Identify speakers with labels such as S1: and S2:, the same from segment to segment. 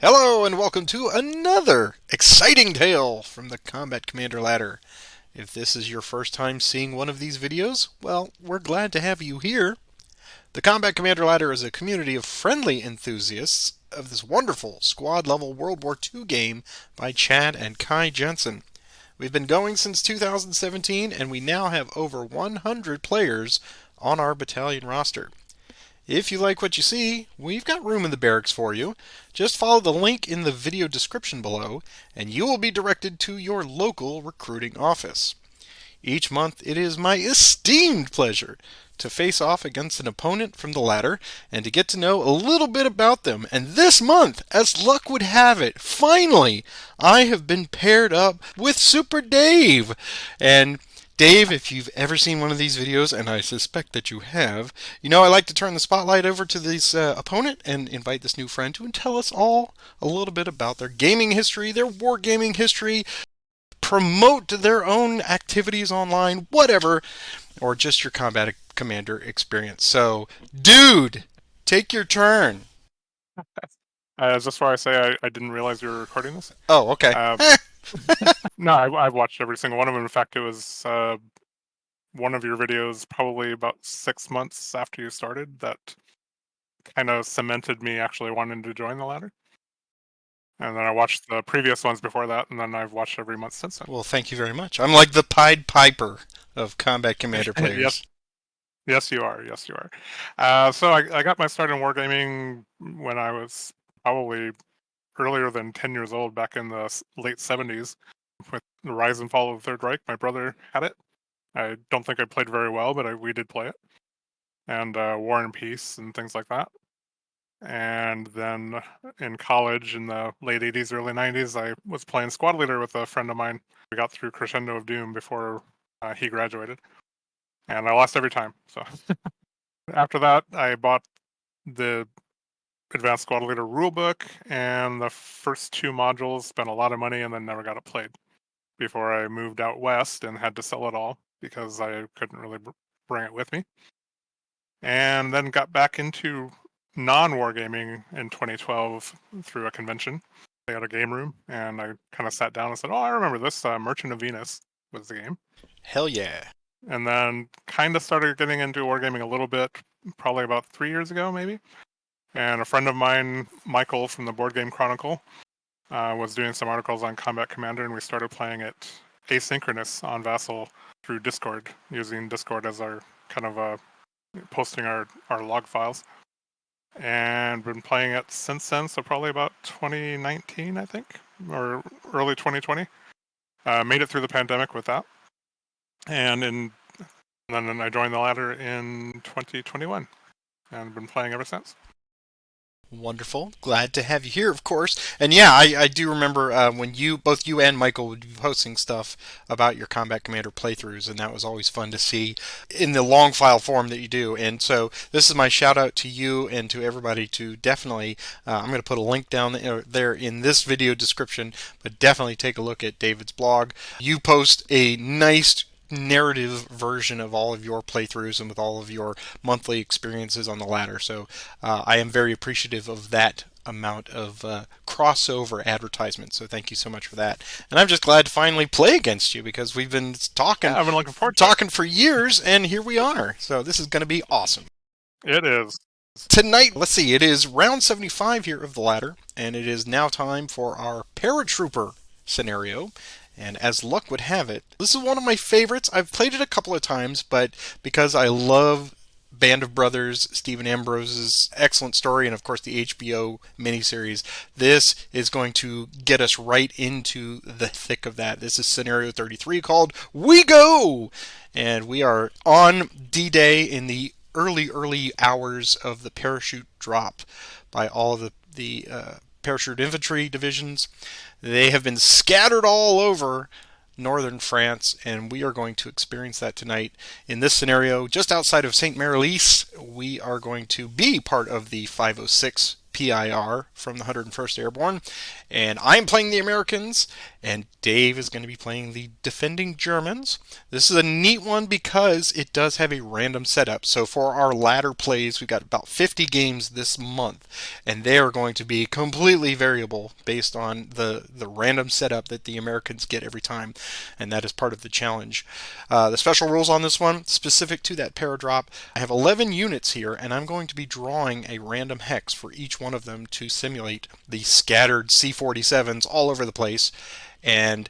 S1: Hello and welcome to another exciting tale from the Combat Commander ladder. If this is your first time seeing one of these videos, well, we're glad to have you here. The Combat Commander ladder is a community of friendly enthusiasts of this wonderful squad-level World War II game by Chad and Kai Jensen. We've been going since 2017 and we now have over 100 players on our battalion roster. If you like what you see, we've got room in the barracks for you. Just follow the link in the video description below, and you will be directed to your local recruiting office. Each month, it is my esteemed pleasure to face off against an opponent from the ladder and to get to know a little bit about them. And this month, as luck would have it, finally, I have been paired up with Super Dave. And Dave, if you've ever seen one of these videos, and I suspect that you have, you know I like to turn the spotlight over to this opponent and invite this new friend to tell us all a little bit about their gaming history, their wargaming history, promote their own activities online, whatever, or just your combat commander experience. So, dude, take your turn.
S2: Is this where I say I didn't realize you were recording this?
S1: Oh, okay.
S2: No, I've watched every single one of them. In fact, it was one of your videos probably about 6 months after you started that kind of cemented me actually wanting to join the ladder. And then I watched the previous ones before that, and then I've watched every month since then.
S1: Well, thank you very much. I'm like the Pied Piper of Combat Commander players.
S2: Yes, you are. Yes, you are. So I got my start in wargaming when I was probably earlier than 10 years old, back in the late 70s, with the rise and fall of the Third Reich. My brother had it. I don't think I played very well, but we did play it. And War and Peace and things like that. And then in college in the late 80s, early 90s, I was playing squad leader with a friend of mine. We got through Crescendo of Doom before he graduated. And I lost every time. So after that, I bought the Advanced Squad Leader rulebook and the first two modules, spent a lot of money, and then never got it played before I moved out west and had to sell it all because I couldn't really bring it with me. And then got back into non-wargaming in 2012 through a convention. They had a game room, and I kind of sat down and said, oh, I remember this. Merchant of Venus was the game.
S1: Hell yeah.
S2: And then kind of started getting into wargaming a little bit, probably about 3 years ago, maybe. And a friend of mine, Michael from the Board Game Chronicle, was doing some articles on Combat Commander, and we started playing it asynchronous on Vassal through Discord, using Discord as our kind of posting our log files. And been playing it since then, so probably about 2019, I think, or early 2020. Made it through the pandemic with that. And then I joined the ladder in 2021, and been playing ever since.
S1: Wonderful. Glad to have you here, of course. And yeah, I do remember when both you and Michael would be posting stuff about your Combat Commander playthroughs, and that was always fun to see in the long file form that you do. And so this is my shout out to you and to everybody to definitely, I'm going to put a link down there in this video description, but definitely take a look at David's blog. You post a nice narrative version of all of your playthroughs and with all of your monthly experiences on the ladder. So I am very appreciative of that amount of crossover advertisement. So thank you so much for that. And I'm just glad to finally play against you because we've been talking.
S2: Yeah, I've been looking forward
S1: to talking for years, and here we are. So this is going to be awesome.
S2: It is.
S1: Tonight, let's see, it is round 75 here of the ladder, and it is now time for our Paratrooper scenario. And as luck would have it, this is one of my favorites. I've played it a couple of times, but because I love Band of Brothers, Stephen Ambrose's excellent story, and of course the HBO miniseries, this is going to get us right into the thick of that. This is scenario 33 called We Go! And we are on D-Day in the early hours of the parachute drop by all of the Parachute Infantry divisions. They have been scattered all over northern France, and we are going to experience that tonight in this scenario just outside of Saint Mary-Lys. We are going to be part of the 506 PIR from the 101st Airborne, and I'm playing the Americans, and Dave is going to be playing the defending Germans. This is a neat one because it does have a random setup. So for our ladder plays, we've got about 50 games this month, and they are going to be completely variable based on the random setup that the Americans get every time, and that is part of the challenge. The special rules on this one, specific to that paradrop, I have 11 units here, and I'm going to be drawing a random hex for each one of them to simulate the scattered C-47s all over the place. And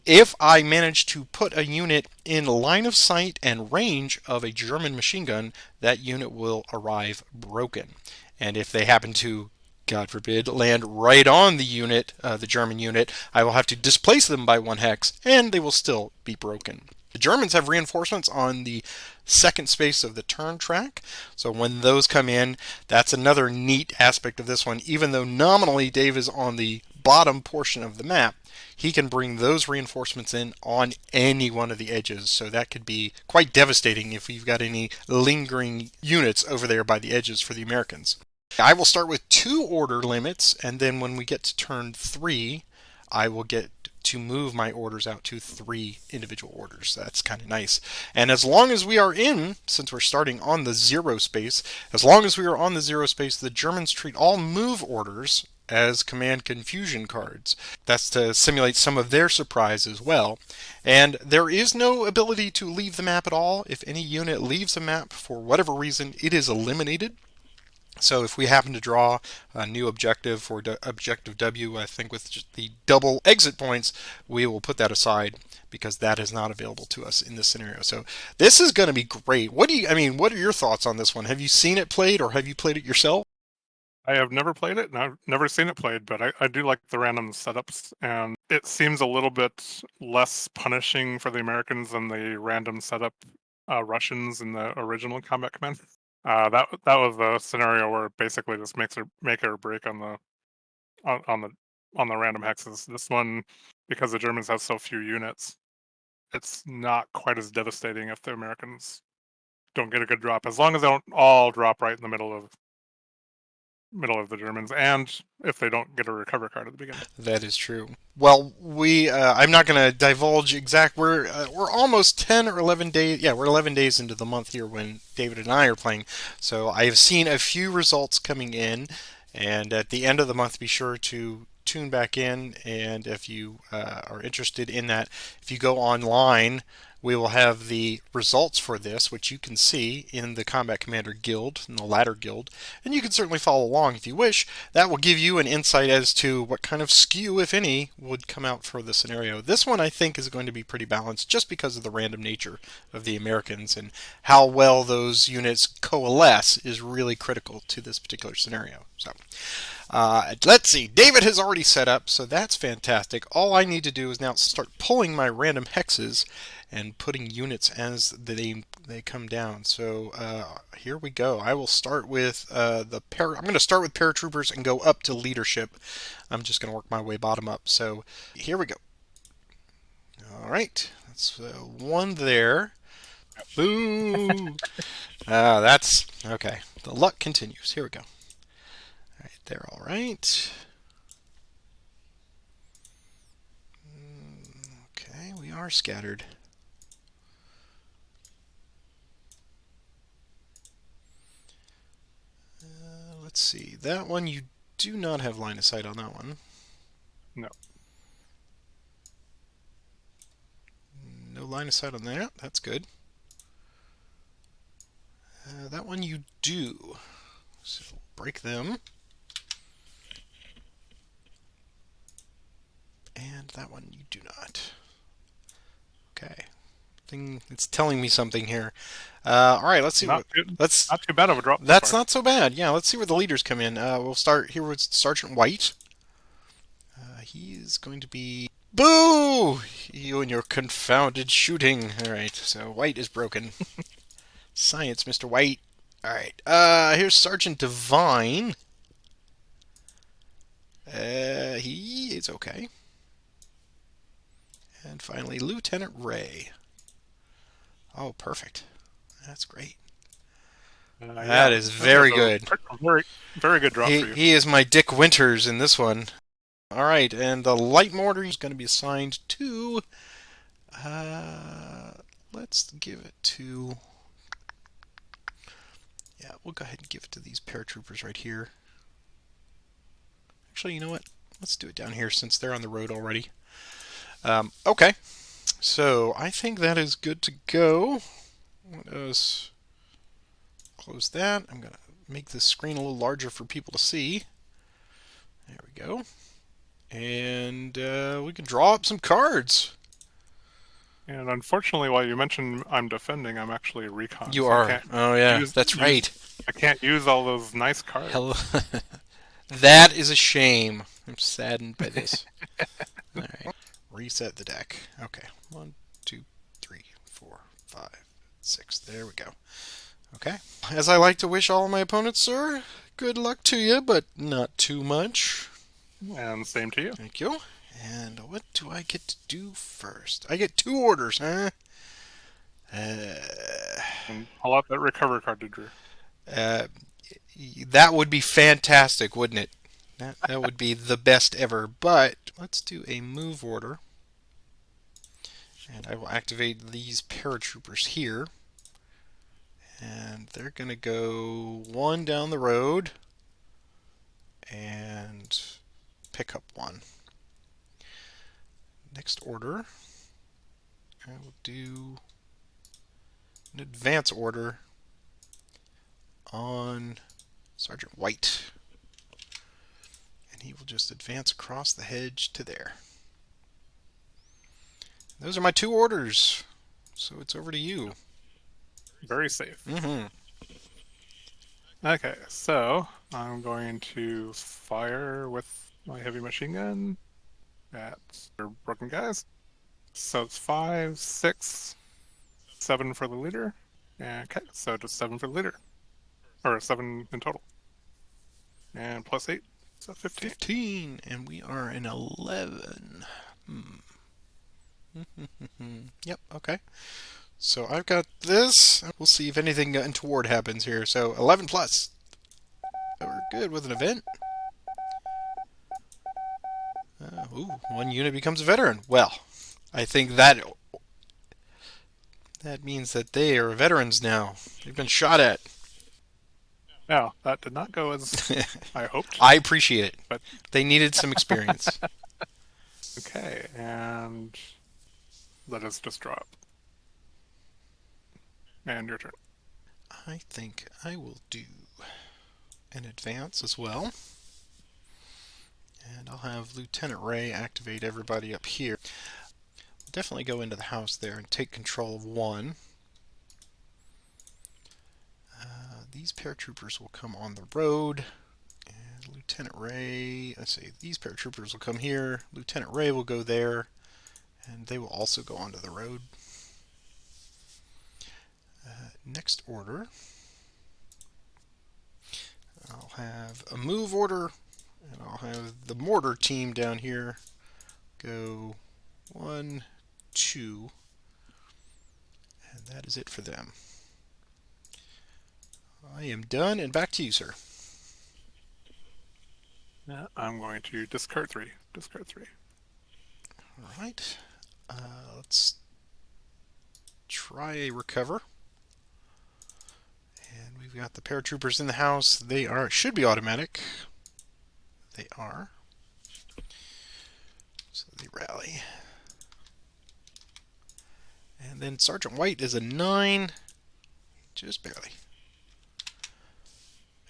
S1: if I manage to put a unit in line of sight and range of a German machine gun, that unit will arrive broken. And if they happen to, God forbid, land right on the unit, the German unit, I will have to displace them by 1 hex, and they will still be broken. The Germans have reinforcements on the second space of the turn track, so when those come in, that's another neat aspect of this one. Even though nominally Dave is on the bottom portion of the map, he can bring those reinforcements in on any one of the edges, so that could be quite devastating if we've got any lingering units over there by the edges for the Americans. I will start with 2 order limits, and then when we get to turn 3, I will get to move my orders out to 3 individual orders. That's kind of nice. And as long as we are in, since we're starting on the 0 space, as long as we are on the 0 space, the Germans treat all move orders as command confusion cards. That's to simulate some of their surprise as well. And there is no ability to leave the map at all. If any unit leaves the map for whatever reason, it is eliminated. So if we happen to draw a new objective for objective W, I think with just the double exit points, we will put that aside because that is not available to us in this scenario. So this is going to be great. What are your thoughts on this one? Have you seen it played, or have you played it yourself?
S2: I have never played it, and I've never seen it played, but I do like the random setups, and it seems a little bit less punishing for the Americans than the random setup Russians in the original Combat Commander. That was the scenario where it basically just make or break on the on the on the random hexes. This one, because the Germans have so few units, it's not quite as devastating if the Americans don't get a good drop, as long as they don't all drop right in the middle of the Germans, and if they don't get a recover card at the beginning.
S1: That is true. Well, I'm not going to divulge exact. We're almost 10 or 11 days. Yeah, we're 11 days into the month here when David and I are playing. So I have seen a few results coming in, and at the end of the month, be sure to tune back in. And if you are interested in that, if you go online, we will have the results for this, which you can see in the Combat Commander Guild, in the Ladder Guild, and you can certainly follow along if you wish. That will give you an insight as to what kind of skew, if any, would come out for the scenario. This one, I think, is going to be pretty balanced just because of the random nature of the Americans, and how well those units coalesce is really critical to this particular scenario. So, let's see. David has already set up, so that's fantastic. All I need to do is now start pulling my random hexes and putting units as they come down. So here we go. I will start with I'm going to start with paratroopers and go up to leadership. I'm just going to work my way bottom up. So here we go. All right, that's 1 there. Boo! That's okay. The luck continues. Here we go. All right, they're all right. Okay, we are scattered. Let's see. That one, you do not have line of sight on that one.
S2: No.
S1: No line of sight on that. That's good. That one you do. So break them. And that one you do not. Okay. It's telling me something here. All right, let's see.
S2: Not too bad of a drop.
S1: That's not so bad. Yeah, let's see where the leaders come in. We'll start here with Sergeant White. He is going to be... Boo! You and your confounded shooting. All right, so White is broken. Science, Mr. White. All right, here's Sergeant Devine. He is okay. And finally, Lieutenant Ray. Oh, perfect. That's great. That
S2: Yeah,
S1: is
S2: that was
S1: very good.
S2: a very, very good drop for you.
S1: He is my Dick Winters in this one. All right, and the light mortar is going to be assigned to. Uh, let's give it to. Yeah, we'll go ahead and give it to these paratroopers right here. Actually, you know what? Let's do it down here since they're on the road already. Okay, so I think that is good to go. Let us close that. I'm going to make this screen a little larger for people to see. There we go. And we can draw up some cards.
S2: And unfortunately, while you mentioned I'm defending, I'm actually recon.
S1: You
S2: So
S1: are. Oh, yeah. That's
S2: use
S1: right.
S2: I can't use all those nice cards.
S1: Hello. That is a shame. I'm saddened by this. All right. Reset the deck. Okay. 1, 2, 3, 4, 5, 6. There we go. Okay. As I like to wish all my opponents, sir, good luck to you, but not too much.
S2: And same to you.
S1: Thank you. And what do I get to do first? I get 2 orders, huh?
S2: And pull out that recover card, Drew.
S1: Uh, that would be fantastic, wouldn't it? That would be the best ever. But let's do a move order. And I will activate these paratroopers here. And they're going to go 1 down the road and pick up 1. Next order, I will do an advance order on Sergeant White. And he will just advance across the hedge to there. Those are my 2 orders. So it's over to you.
S2: Very safe.
S1: Mm-hmm.
S2: Okay, so I'm going to fire with my heavy machine gun at your broken guys. So it's 5, 6, 7 for the leader. Okay, so just 7 for the leader. Or 7 in total. And plus 8, so 15.
S1: 15, and we are in 11. Yep, okay. So I've got this. We'll see if anything untoward happens here. So 11 plus. We're good with an event. Ooh, 1 unit becomes a veteran. Well, I think that means that they are veterans now. They've been shot at.
S2: Now, that did not go as I hoped.
S1: I appreciate it,
S2: but
S1: they needed some experience.
S2: Okay, and let us just drop. And your turn.
S1: I think I will do an advance as well. And I'll have Lieutenant Ray activate everybody up here. I'll definitely go into the house there and take control of 1. These paratroopers will come on the road. And Lieutenant Ray, let's see, these paratroopers will come here. Lieutenant Ray will go there. And they will also go onto the road. Next order, I'll have a move order, and I'll have the mortar team down here go 1, 2, and that is it for them. I am done, and back to you, sir.
S2: I'm going to discard 3. Discard 3.
S1: All right. Let's try a recover. And we've got the paratroopers in the house. They should be automatic. They are. So they rally. And then Sergeant White is a 9. Just barely.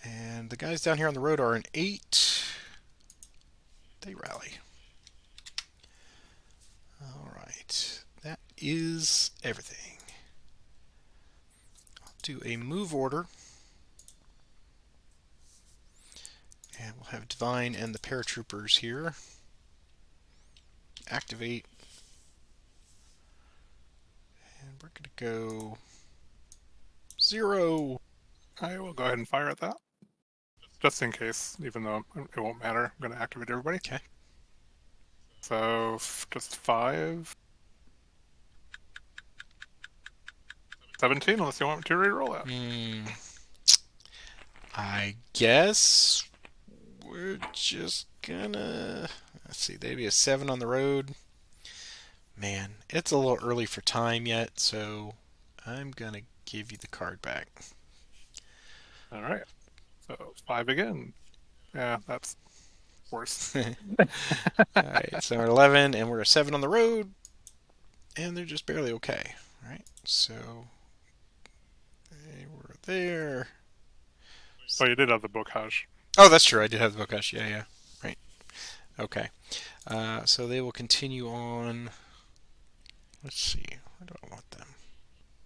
S1: And the guys down here on the road are an 8. They rally. Alright. That is everything. I'll do a move order. And we'll have Divine and the paratroopers here. Activate. And we're going to go 0.
S2: I will go ahead and fire at that. Just in case, even though it won't matter. I'm going to activate everybody.
S1: Okay.
S2: So, just 5. 17, unless you want me to re-roll that.
S1: I guess we're just gonna... Let's see, they'd be a 7 on the road. Man, it's a little early for time yet, so I'm gonna give you the card back.
S2: All right. So 5 again. Yeah, that's worse.
S1: Alright, so we're 11, and we're a 7 on the road, and they're just barely okay. Alright, so they were there.
S2: Oh, you did have the bocage.
S1: Oh, that's true, I did have the Bokash. Yeah, yeah. Right. Okay. So they will continue on. Let's see. Where do I want them?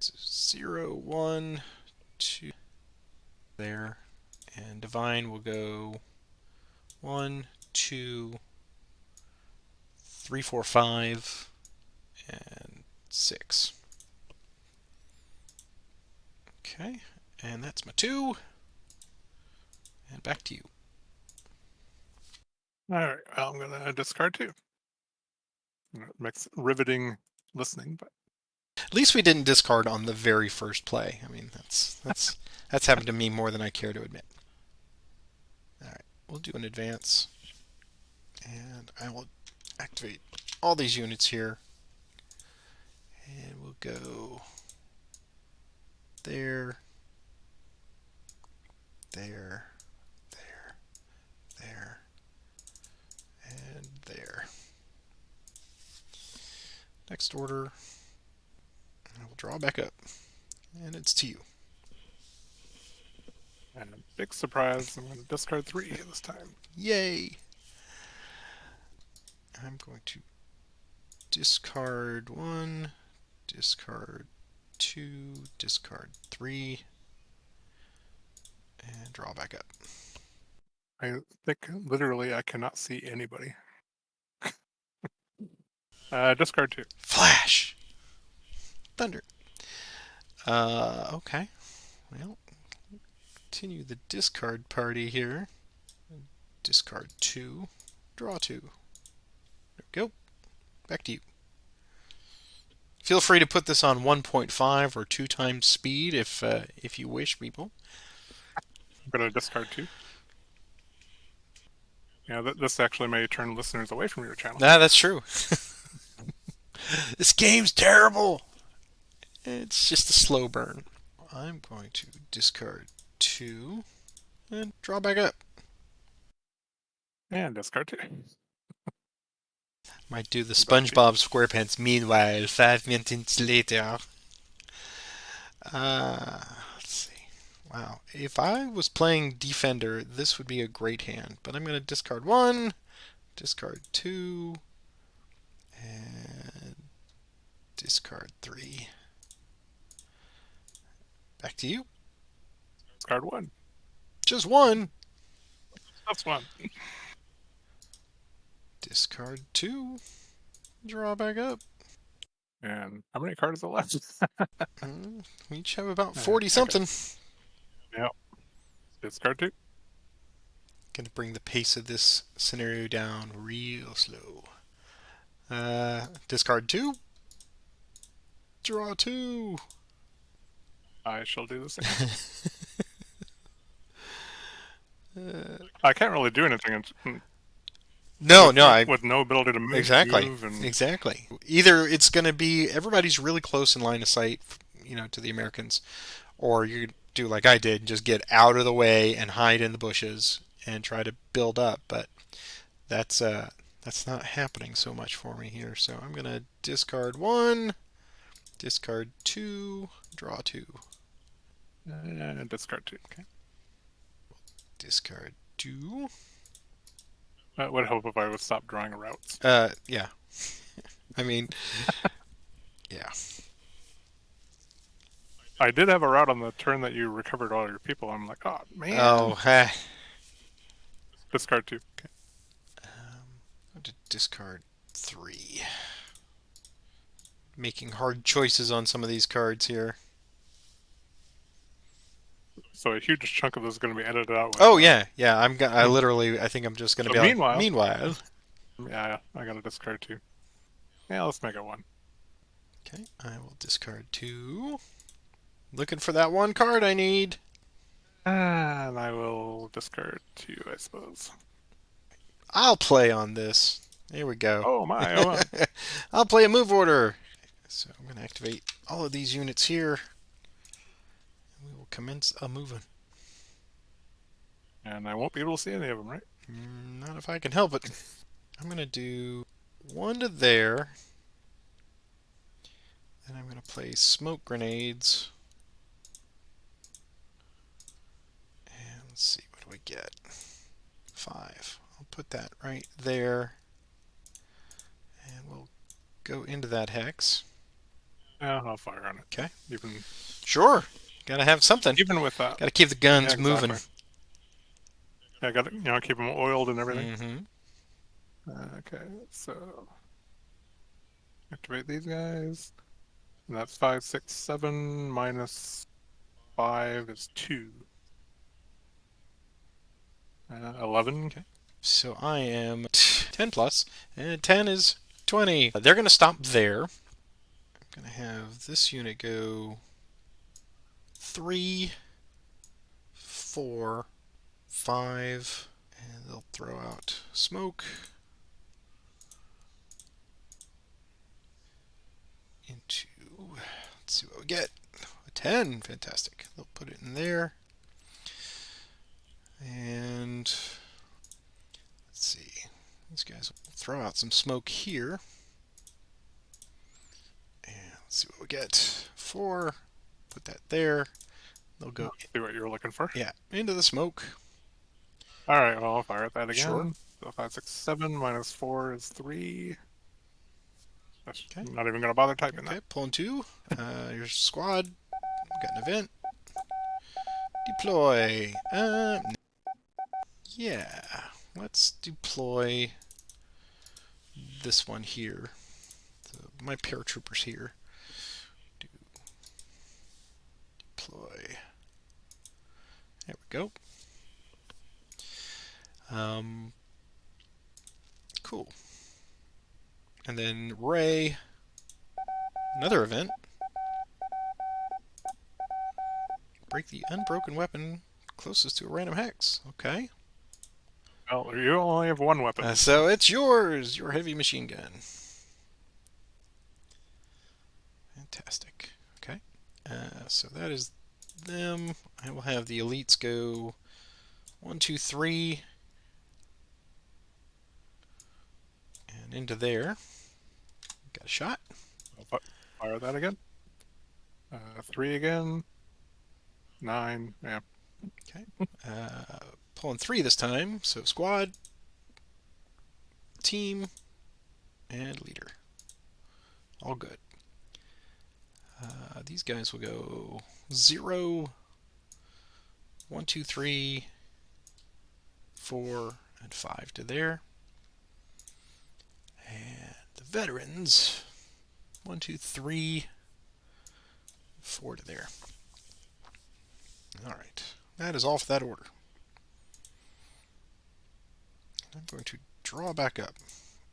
S1: 0, 1, 2. There. And Divine will go 1, 2, 3, 4, 5, and 6. Okay. And that's my 2. And back to you.
S2: All right. Well, I'm gonna discard 2. It makes riveting listening, but
S1: At least we didn't discard on the very first play. I mean, that's happened to me more than I care to admit. All right, we'll do an advance, and I will activate all these units here, and we'll go there, there, there, there, and there. Next order, I will draw back up, and it's to you.
S2: and a big surprise, I'm gonna discard 3 this time.
S1: Yay! I'm going to discard 1, discard 2, discard 3, and draw back up.
S2: I think literally I cannot see anybody. Discard 2.
S1: Flash! Thunder. Okay. Well, continue the discard party here. Discard 2, draw 2. There we go. Back to you. Feel free to put this on 1.5 or 2 times speed if you wish, people.
S2: I'm gonna discard 2. Yeah, this actually may turn listeners away from your channel.
S1: Ah, that's true. This game's terrible. It's just a slow burn. I'm going to discard 2 and draw back up.
S2: And discard 2.
S1: Might do the SpongeBob SquarePants. Meanwhile, 5 minutes later. Let's see. Wow. If I was playing Defender, this would be a great hand. But I'm going to discard 1, discard 2, and discard 3. Back to you.
S2: Discard 1.
S1: Just 1.
S2: That's 1.
S1: Discard 2. Draw back up.
S2: And how many cards are left?
S1: We each have about 40 something.
S2: Okay. Yep. Discard 2.
S1: Gonna bring the pace of this scenario down real slow. Discard 2. Draw 2.
S2: I shall do the same. I can't really do anything
S1: No,
S2: with no ability to move.
S1: Exactly.
S2: Move and...
S1: Exactly. Either it's going to be everybody's really close in line of sight, to the Americans, or you do like I did, just get out of the way and hide in the bushes and try to build up. But that's not happening so much for me here. So I'm going to discard 1, discard 2, draw 2.
S2: And discard 2.
S1: Okay. Discard 2.
S2: That would help if I would stop drawing routes.
S1: Yeah. I mean, yeah.
S2: I did have a route on the turn that you recovered all your people. I'm like, oh man.
S1: Oh,
S2: Discard 2.
S1: Okay. I'm going to discard 3. Making hard choices on some of these cards here.
S2: So a huge chunk of this is going to be edited out. With,
S1: oh yeah. I think I'm just going to be.
S2: Meanwhile. Yeah, I got to discard 2. Yeah, let's make it 1.
S1: Okay, I will discard 2. Looking for that one card I need.
S2: And I will discard 2, I suppose.
S1: I'll play on this. There we go.
S2: Oh my, oh my.
S1: I'll play a move order. So I'm going to activate all of these units here. And we will commence a moving.
S2: And I won't be able to see any of them, right?
S1: Not if I can help it. I'm going to do one to there. Then I'm going to place smoke grenades. And let's see, what do we get? 5. I'll put that right there. And we'll go into that hex.
S2: Yeah, I'll fire on it.
S1: Okay.
S2: Even
S1: Sure. Gotta have something.
S2: with that.
S1: Gotta keep the guns
S2: Yeah, exactly.
S1: moving.
S2: Yeah, I got to keep them oiled and everything.
S1: Mm-hmm.
S2: Okay, so activate these guys. And that's 5, 6, 7 minus 5 is 2. 11.
S1: Okay. So I am 10 plus, and 10 is 20. They're going to stop there. I'm going to have this unit go 3, 4, 5, and they'll throw out smoke into, let's see what we get. A 10, fantastic. They'll put it in there. And let's see, these guys will throw out some smoke here. And let's see what we get. 4, put that there. They'll go,
S2: See what you're looking for.
S1: yeah, into the smoke.
S2: All right, well, I'll fire at that again.
S1: Sure.
S2: So 5, 6, 7 minus 4 is 3. That's
S1: Okay.
S2: not even going to bother typing
S1: Okay,
S2: that.
S1: pulling 2. Here's squad. We've got an event. Deploy. Yeah, let's deploy this one here. So my paratroopers here. Deploy. There we go. Cool. And then Ray, another event. Break the unbroken weapon closest to a random hex. Okay.
S2: Well, you only have one weapon.
S1: So it's yours, your heavy machine gun. Fantastic. Okay. So that is them. I will have the elites go 1, 2, 3. And into there. Got a shot.
S2: I'll fire that again. 3 again. 9. Yeah.
S1: Okay. Pulling 3 this time. So squad, team, and leader. All good. These guys will go 0, 1, 2, 3, 4, and 5 to there. And the veterans, 1, 2, 3, 4 to there. Alright, that is all for that order. I'm going to draw back up,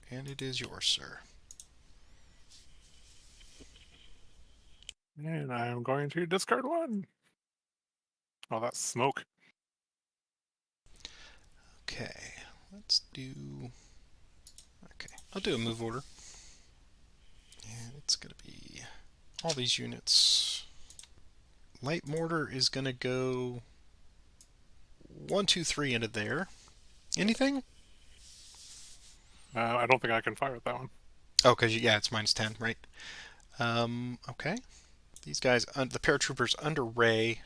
S1: and it is yours, sir.
S2: And I'm going to discard 1. Oh, that's smoke.
S1: Okay, let's do... Okay, I'll do a move order. And it's going to be all these units. Light mortar is going to go 1, 2, 3 into there. Anything?
S2: I don't think I can fire at that one.
S1: Oh, because, yeah, it's minus 10, right? Okay. These guys, the paratroopers under Ray,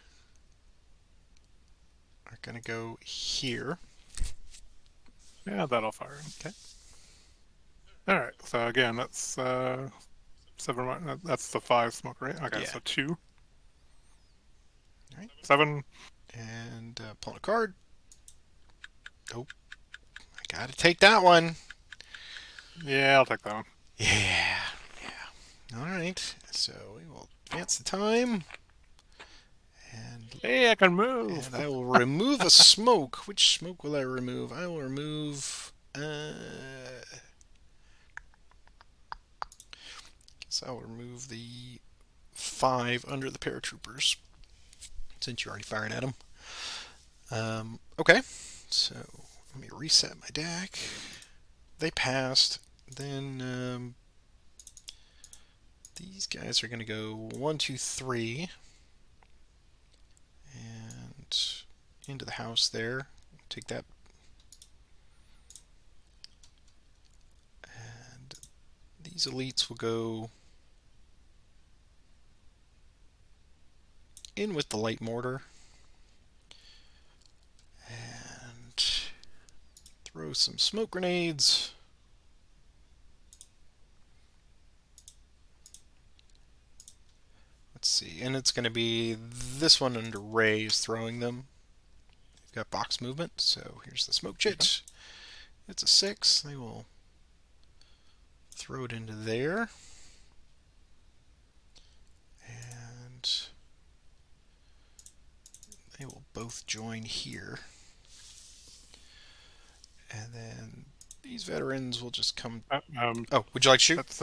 S1: are going to go here.
S2: Yeah, that'll fire.
S1: Okay.
S2: All right. So again, that's 7. That's the 5 smoke, right? Okay,
S1: Yeah.
S2: so 2.
S1: All right.
S2: 7.
S1: And pull a card. Oh, I got to take that one.
S2: Yeah, I'll take that one.
S1: Yeah. All right. So we will advance the time. And
S2: Hey, I can move.
S1: I will remove a smoke. Which smoke will I remove? I will remove... guess I will remove the 5 under the paratroopers, since you're already firing at them. Okay, so let me reset my deck. They passed. Then these guys are going to go 1, 2, 3, and into the house there. Take that. And these elites will go in with the light mortar. And throw some smoke grenades. Let's see, and it's going to be this one under Ray is throwing them. They've got box movement, so here's the smoke chit. It's a 6. They will throw it into there. And they will both join here. And then these veterans will just come. Oh, would you like to shoot?
S2: That's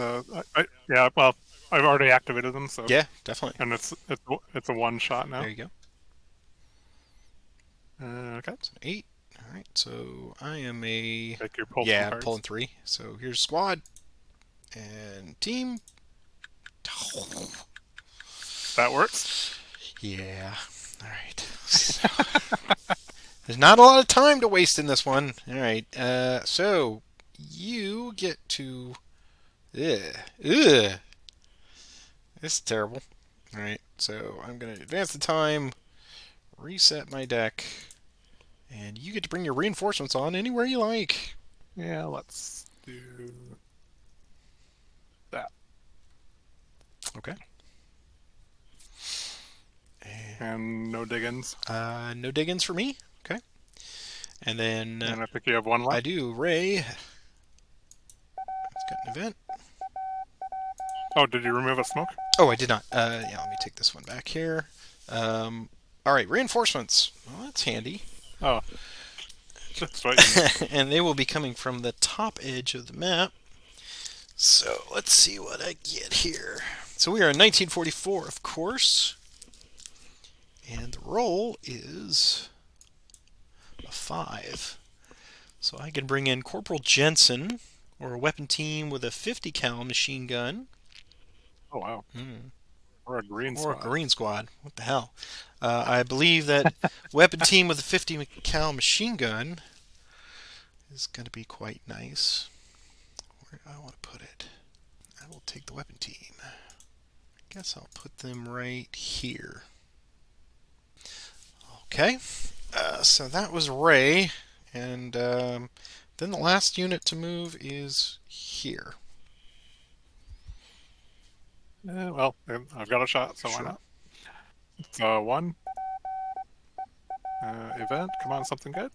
S2: yeah. Well, I've already activated them, so
S1: Yeah, definitely.
S2: and it's a one shot now.
S1: There you go.
S2: Okay.
S1: It's an 8. All right, so I am a.
S2: Take your pull.
S1: Yeah, I'm pulling 3. So here's squad and team.
S2: That works.
S1: Yeah. All right. There's not a lot of time to waste in this one. All right. So you get to. Ugh. Ugh. This is terrible. All right. So I'm gonna advance the time, reset my deck, and you get to bring your reinforcements on anywhere you like.
S2: Yeah. Let's do that.
S1: Okay.
S2: And no diggins.
S1: No diggins for me. Okay. And then
S2: and I think you have one left.
S1: I do. Ray. It's got an event.
S2: Oh, did you remove a smoke?
S1: Oh, I did not. Yeah, let me take this one back here. All right, reinforcements. Well, that's handy.
S2: Oh, that's right.
S1: And they will be coming from the top edge of the map. So let's see what I get here. So we are in 1944, of course. And the roll is a 5. So I can bring in Corporal Jensen, or a weapon team with a 50 cal machine gun.
S2: Oh, wow. Or a green
S1: Or
S2: squad.
S1: a green squad. What the hell? I believe that weapon team with a 50 cal machine gun is going to be quite nice. Where do I want to put it? I will take the weapon team. I guess I'll put them right here. Okay. So that was Ray. And then the last unit to move is here.
S2: Well, I've got a shot, so why not? It's 1. Event, come on, something good.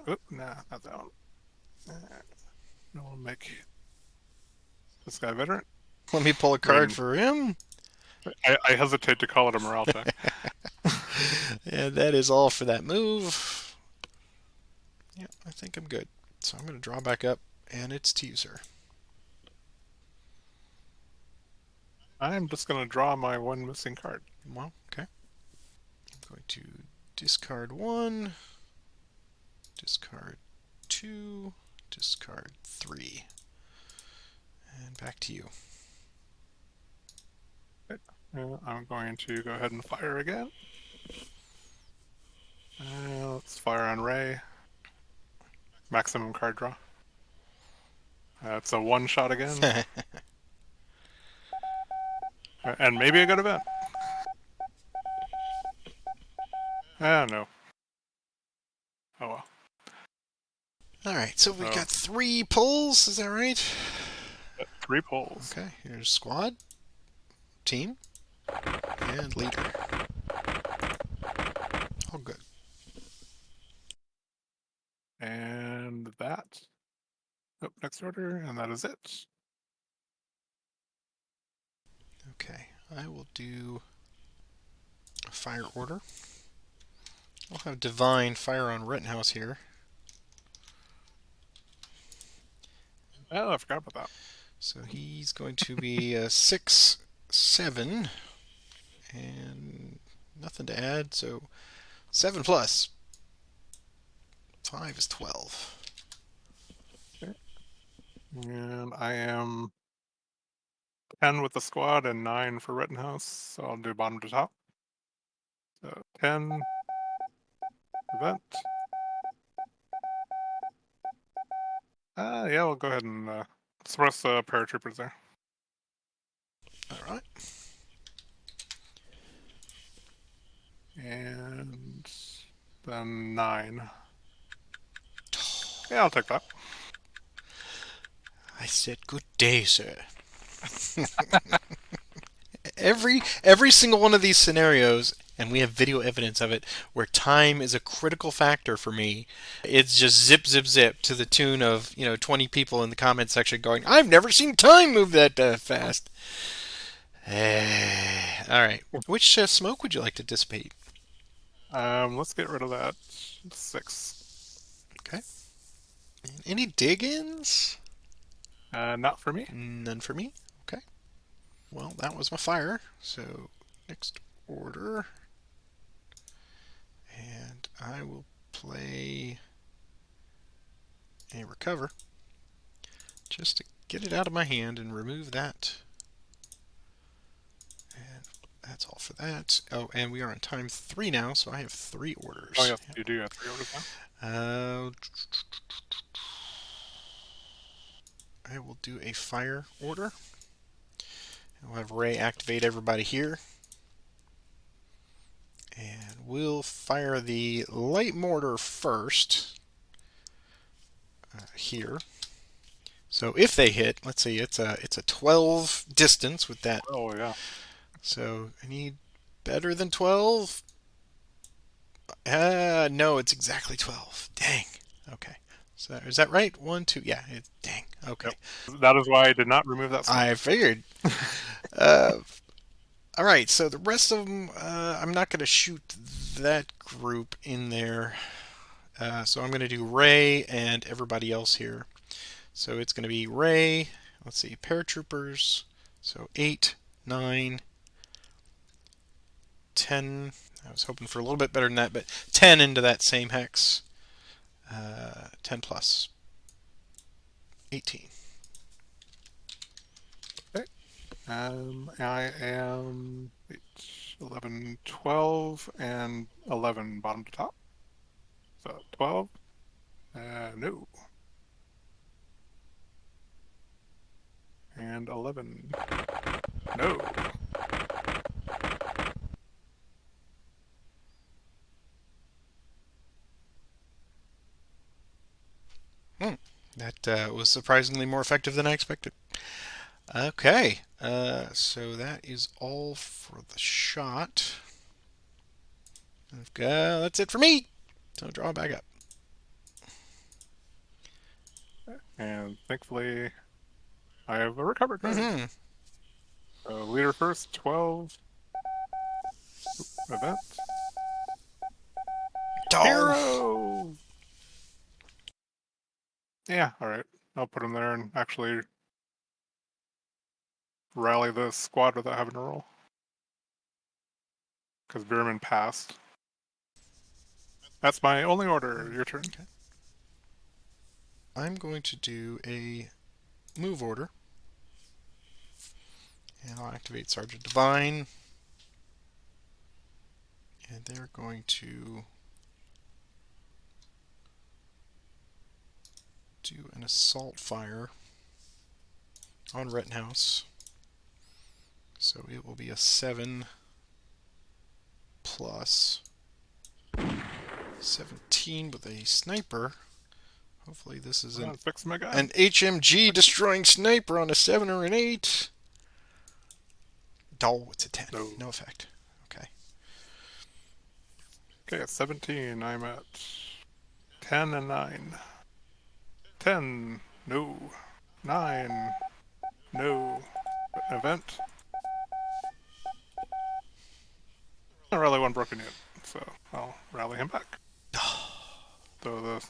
S2: Oop, nah, not that one. We'll make this guy veteran.
S1: Let me pull a card for him.
S2: I hesitate to call it a morale check.
S1: And that is all for that move. Yeah, I think I'm good. So I'm going to draw back up, and it's to you, sir.
S2: I'm just going to draw my one missing card.
S1: Well, okay. I'm going to discard 1, discard 2, discard 3. And back to you.
S2: I'm going to go ahead and fire again. Let's fire on Ray. Maximum card draw. It's a 1 shot again. And maybe a good event. No. Oh well.
S1: Alright, so we got 3 pulls, is that right?
S2: 3 pulls.
S1: Okay, here's squad, team, and leader. All good.
S2: And that. Oh, next order, and that is it.
S1: Okay, I will do a fire order. I'll have Divine fire on Rittenhouse here.
S2: Oh, I forgot about that.
S1: So he's going to be a 6, 7, And nothing to add, so 7 plus 5 is 12.
S2: Okay. And I am 10 with the squad and 9 for Rittenhouse, so I'll do bottom to top. So 10, event. Yeah, we'll go ahead and suppress the paratroopers there.
S1: Alright.
S2: And then 9. Yeah, I'll take that.
S1: I said good day, sir. Every single one of these scenarios, and we have video evidence of it, where time is a critical factor for me. It's just zip, zip, zip to the tune of 20 people in the comment section going, "I've never seen time move that fast." All right, which smoke would you like to dissipate?
S2: Let's get rid of that 6.
S1: Okay. Any dig-ins?
S2: Not for me.
S1: None for me. Okay. Well, that was my fire. So next order, and I will play a recover just to get it out of my hand and remove that. And that's all for that. Oh, and we are on time 3 now, so I have 3 orders.
S2: Oh, yes, you do have 3 orders now.
S1: I will do a fire order. I'll have Ray activate everybody here. And we'll fire the light mortar first. Here. So if they hit, let's see, it's a 12 distance with that.
S2: Oh, yeah.
S1: So I need better than 12. No, it's exactly 12. Dang. Okay. So is that right? 1, 2. Yeah. Dang. Okay.
S2: Yep. That is why I did not remove that.
S1: I figured. All right. So the rest of them, I'm not going to shoot that group in there. So I'm going to do Ray and everybody else here. So it's going to be Ray. Let's see, paratroopers. So 8, 9, 10. I was hoping for a little bit better than that, but 10 into that same hex. 10 plus 18.
S2: Okay. I am 8, 11, 12, and 11 bottom to top. So 12. No. And 11. No.
S1: That was surprisingly more effective than I expected. Okay, so that is all for the shot. That's it for me. So draw back up.
S2: And thankfully, I have a recovered card.
S1: Mm-hmm.
S2: So leader first, 12. Event. Hero! Yeah, alright. I'll put him there and actually rally the squad without having to roll. Because Bierman passed. That's my only order. Your turn.
S1: Okay. I'm going to do a move order. And I'll activate Sergeant Divine. And they're going to do an assault fire on Rittenhouse. So it will be a 7 plus 17 with a sniper. Hopefully this is an HMG destroying sniper on a 7 or an 8. Oh, it's a 10. No effect. Okay.
S2: Okay, at 17, I'm at 10 and 9. 10, no. 9, no. Event. I rally one broken unit, so I'll rally him back. So the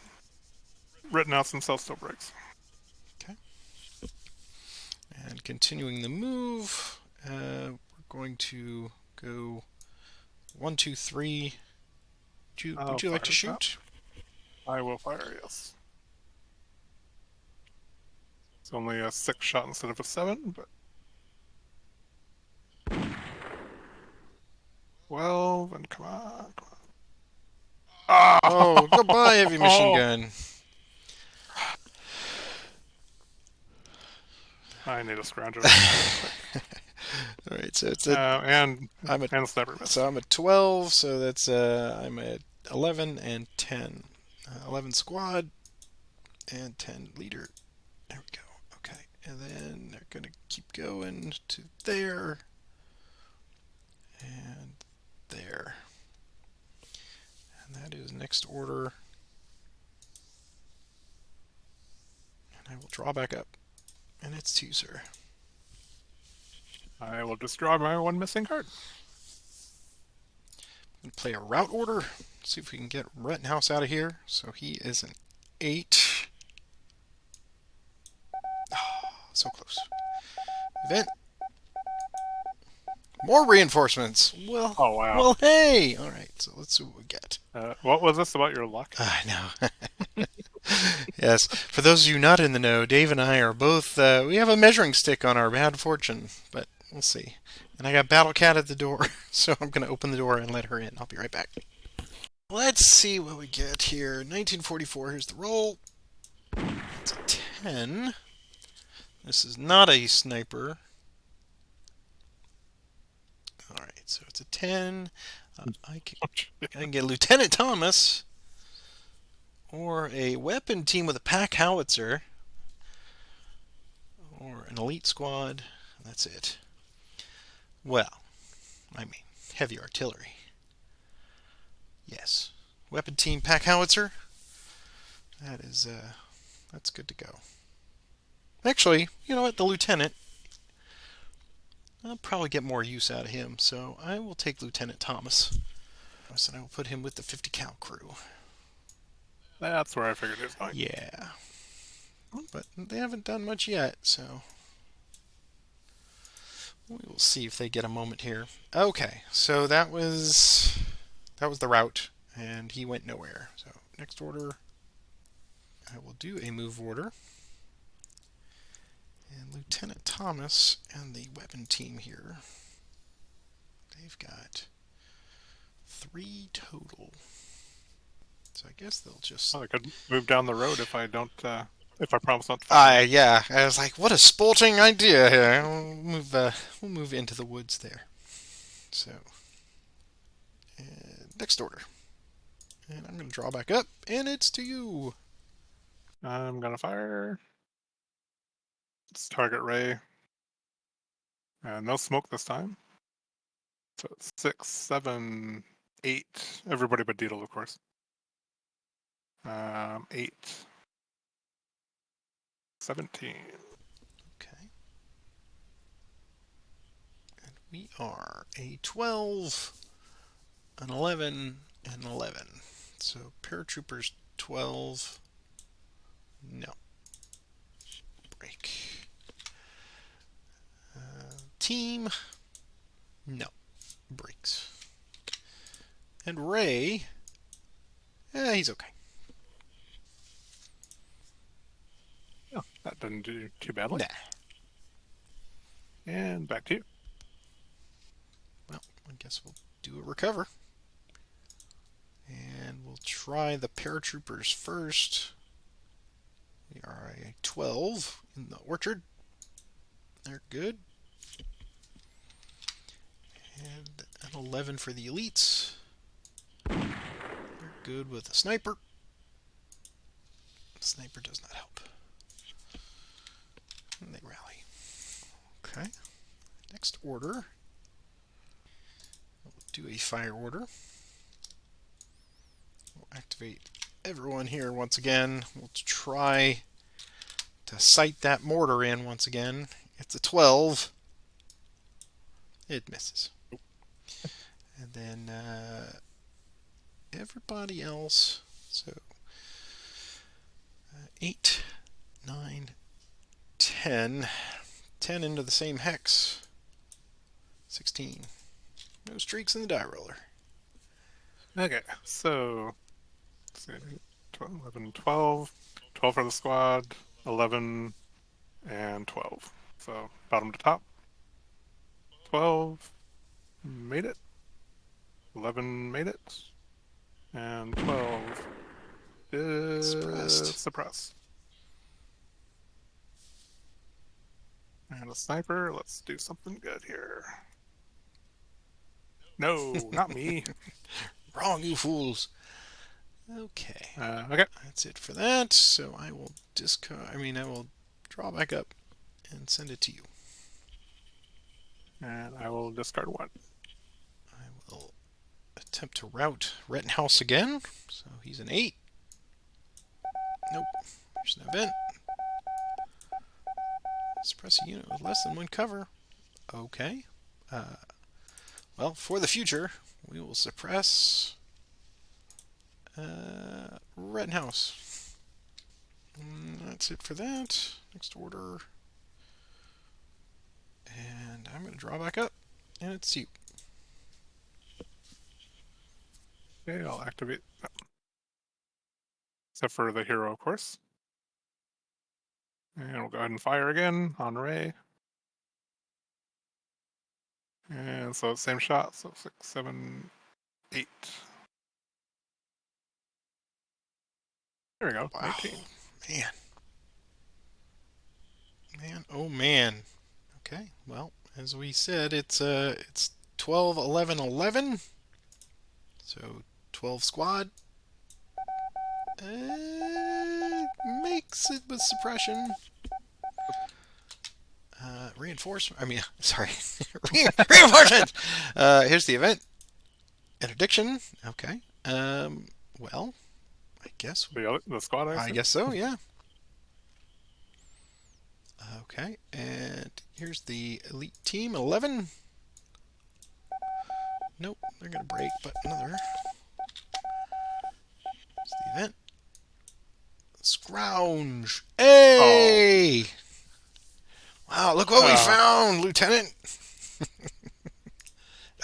S2: Rittenhouse himself still breaks.
S1: Okay. And continuing the move, we're going to go 1, 2, 3. Would
S2: I'll
S1: you like to
S2: fire that.
S1: shoot?
S2: I will fire, yes. It's only a 6 shot instead of a 7, but 12, and come on, come on.
S1: Oh, goodbye, heavy machine gun.
S2: I need a scrounger.
S1: All right, so it's
S2: And
S1: I'm at
S2: a sniper miss.
S1: so I'm at 12. So that's I'm at 11 and 10. 11 squad and 10 leader. There we go. Okay, and then they're gonna keep going to there and there, and that is next order. And I will draw back up, and it's 2, sir.
S2: I will just draw my 1 missing card.
S1: And play a route order. See if we can get Rittenhouse out of here. So he is an 8. Oh, so close. Event. More reinforcements. Well,
S2: Oh, wow.
S1: Well, hey. All right. So let's see what we get.
S2: What was this about your luck?
S1: I know. Yes. For those of you not in the know, Dave and I are both. We have a measuring stick on our bad fortune, but we'll see. And I got Battle Cat at the door, so I'm going to open the door and let her in. I'll be right back. Let's see what we get here. 1944, here's the roll. It's a 10. This is not a sniper. Alright, so it's a 10. I can get Lieutenant Thomas, or a weapon team with a pack howitzer, or an elite squad. That's it. Well, I mean, heavy artillery. Yes. Weapon team pack howitzer. That's good to go. Actually, you know what? The lieutenant, I'll probably get more use out of him, so I will take Lieutenant Thomas. And I will put him with the 50 cal crew.
S2: That's where I figured it was going.
S1: Yeah. But they haven't done much yet, so we will see if they get a moment here. Okay, so that was the route, and he went nowhere. So next order, I will do a move order. And Lieutenant Thomas and the weapon team here, they've got 3 total. So I guess they'll just...
S2: I could move down the road if I don't, if I promise not to.
S1: Yeah. I was like, what a sporting idea here. We'll move into the woods there. So, next order. And I'm going to draw back up, and it's to you.
S2: I'm gonna fire. Let's target Ray. No smoke this time. So it's 6, 7, 8. Everybody but Deedle, of course. 8. 17.
S1: Okay. And we are a 12, an 11, and 11. So Paratroopers 12. No. Break. Team. No. Breaks. And Ray. He's okay.
S2: Oh, that didn't do too badly.
S1: Nah.
S2: And back to you.
S1: Well, I guess we'll do a recover. And we'll try the Paratroopers first. We are a 12 in the orchard. They're good. And an 11 for the elites. They're good with a sniper. The sniper does not help. And they rally. Okay. Next order. We'll do a fire order. We'll activate everyone here once again. We'll try to sight that mortar in once again. It's a 12. It misses. And then everybody else. So 8, 9, 10. 10 into the same hex. 16. No streaks in the die roller.
S2: Okay, so let's see, 12, 11, 12. 12 for the squad, 11, and 12. So bottom to top. 12 made it. 11 made it. And 12 is
S1: Suppressed.
S2: suppressed. And a sniper, let's do something good here. No, not me.
S1: Wrong, you fools. Okay.
S2: Okay.
S1: That's it for that. So I will discard. I will draw back up and send it to you.
S2: And I will discard one.
S1: I will attempt to rout Rittenhouse again. So he's an 8. Nope. There's an event. Suppress a unit with less than 1 cover. Okay. Well, for the future, we will suppress Rittenhouse. That's it for that. Next order. And I'm going to draw back up, and it's you.
S2: Okay, I'll activate. Except for the hero, of course. And we'll go ahead and fire again on Ray. And so same shot, so 6, 7, 8. There we go,
S1: Wow.
S2: 19.
S1: Man. Man, oh man. Okay, well, as we said, it's 12, 11, 11. So 12 squad. Makes it with suppression. Reinforcement. Sorry. Reinforcement! Here's the event. Interdiction. Okay. Well, I guess.
S2: The squad,
S1: I guess so, yeah. Okay, and here's the elite team, 11. Nope, they're going to break, but another. Here's the event. Scrounge. Hey! Oh. Wow, look what we found, Lieutenant!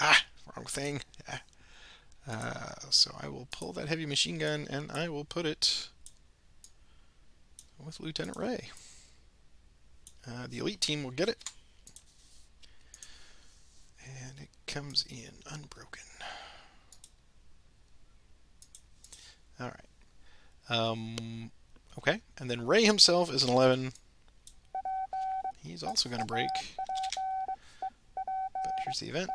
S1: Wrong thing. So I will pull that heavy machine gun, and I will put it with Lieutenant Ray. The elite team will get it. And it comes in unbroken. Alright. Okay, and then Ray himself is an 11. He's also going to break. But here's the event.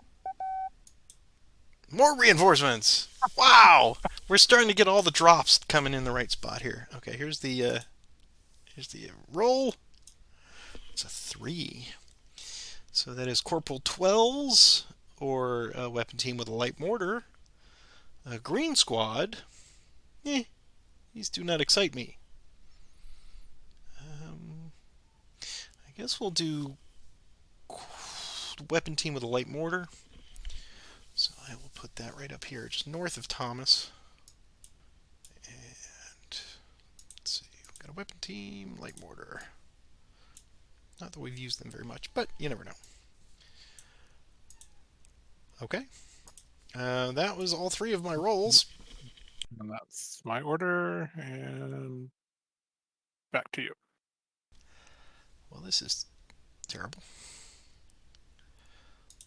S1: More reinforcements! Wow! We're starting to get all the drops coming in the right spot here. Okay, here's the roll. It's a 3. So that is Corporal 12s, or a weapon team with a light mortar. A green squad. These do not excite me. I guess we'll do weapon team with a light mortar. So I will put that right up here, just north of Thomas. And let's see, we've got a weapon team, light mortar. Not that we've used them very much, but you never know. Okay. That was all 3 of my rolls.
S2: And that's my order, and back to you.
S1: Well, this is terrible.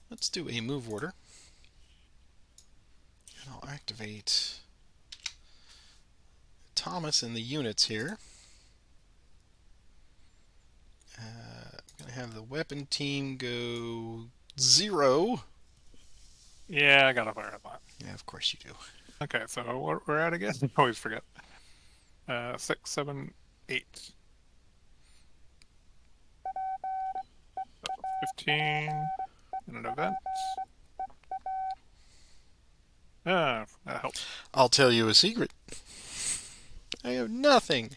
S1: Let's do a move order. And I'll activate Thomas and the units here. I'm going to have the weapon team go 0.
S2: Yeah, I gotta fire a lot.
S1: Yeah, of course you do.
S2: Okay, so what we're at again? I always forget. 6, 7, 8. 15. And an event. That helps.
S1: I'll tell you a secret. I have nothing.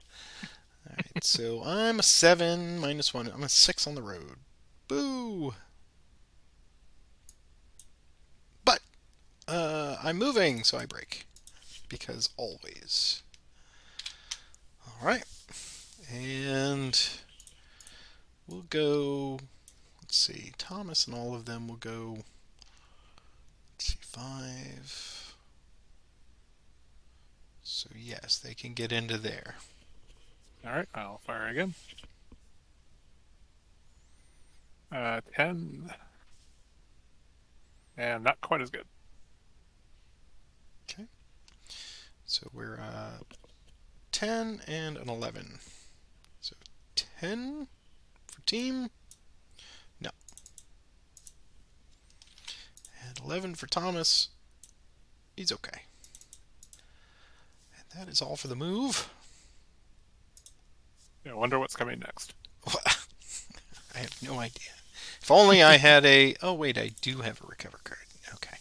S1: Alright, so I'm a 7 minus 1. I'm a 6 on the road. Boo! But I'm moving, so I break. Because always. Alright. And we'll go... Let's see. Thomas and all of them will go 5. So yes, they can get into there.
S2: All right, I'll fire again. 10. And not quite as good.
S1: Okay. So we're 10 and an 11. So 10 for team. No. And 11 for Thomas. He's okay. And that is all for the move.
S2: I wonder what's coming next.
S1: I have no idea. If only I had a... Oh, wait, I do have a recover card. Okay.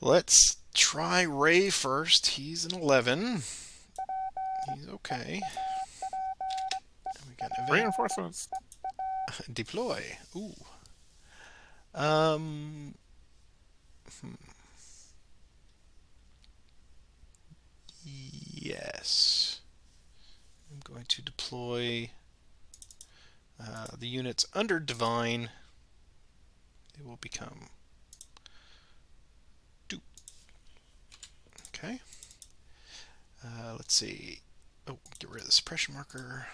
S1: Let's try Ray first. He's an 11. He's okay. And we got event.
S2: Reinforcements.
S1: Deploy. Ooh. Yes. I'm going to deploy the units under Divine. They will become 2. Okay. Let's see. Oh, get rid of the suppression marker.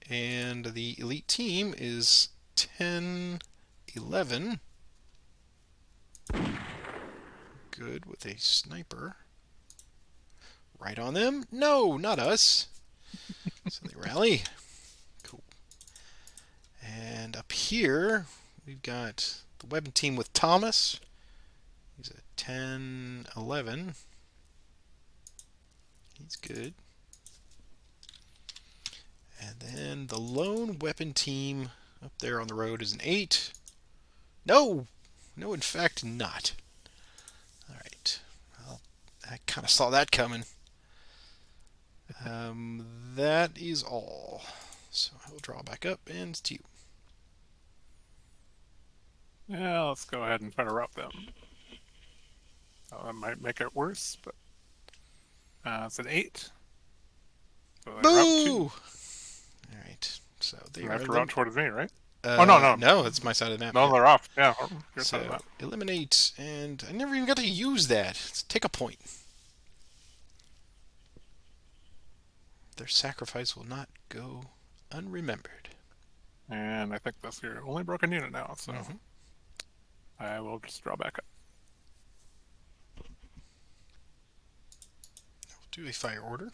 S1: And the elite team is 10, 11. Good with a sniper. Right on them. No, not us. So they rally. Cool. And up here, we've got the weapon team with Thomas. He's a 10, 11. He's good. And then the lone weapon team up there on the road is an 8. No! No, in fact, not. Alright. Well, I kind of saw that coming. That is all. So I will draw back up, and it's to you.
S2: Yeah, let's go ahead and try to route them. Oh, that might make it worse, but it's an 8. So they route 2.
S1: Alright, so they
S2: They
S1: are...
S2: have to route towards me, right?
S1: Oh,
S2: no.
S1: No, it's my side of the map.
S2: No,
S1: Yeah.
S2: they're off. Yeah, your side of the
S1: So,
S2: map.
S1: eliminate, and I never even got to use that. Let's take a point. Their sacrifice will not go unremembered.
S2: And I think that's your only broken unit now, so I will just draw back up.
S1: I'll do a fire order.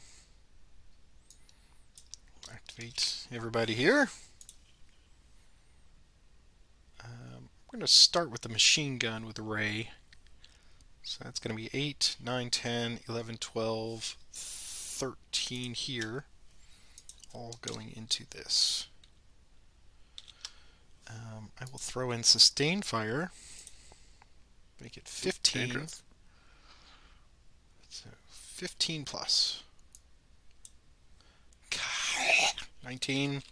S1: Activate everybody here. We're going to start with the machine gun with Ray. So that's going to be 8, 9, 10, 11, 12, 13 here. All going into this. I will throw in sustained fire. Make it 15.
S2: Dangerous.
S1: So 15 plus. 19.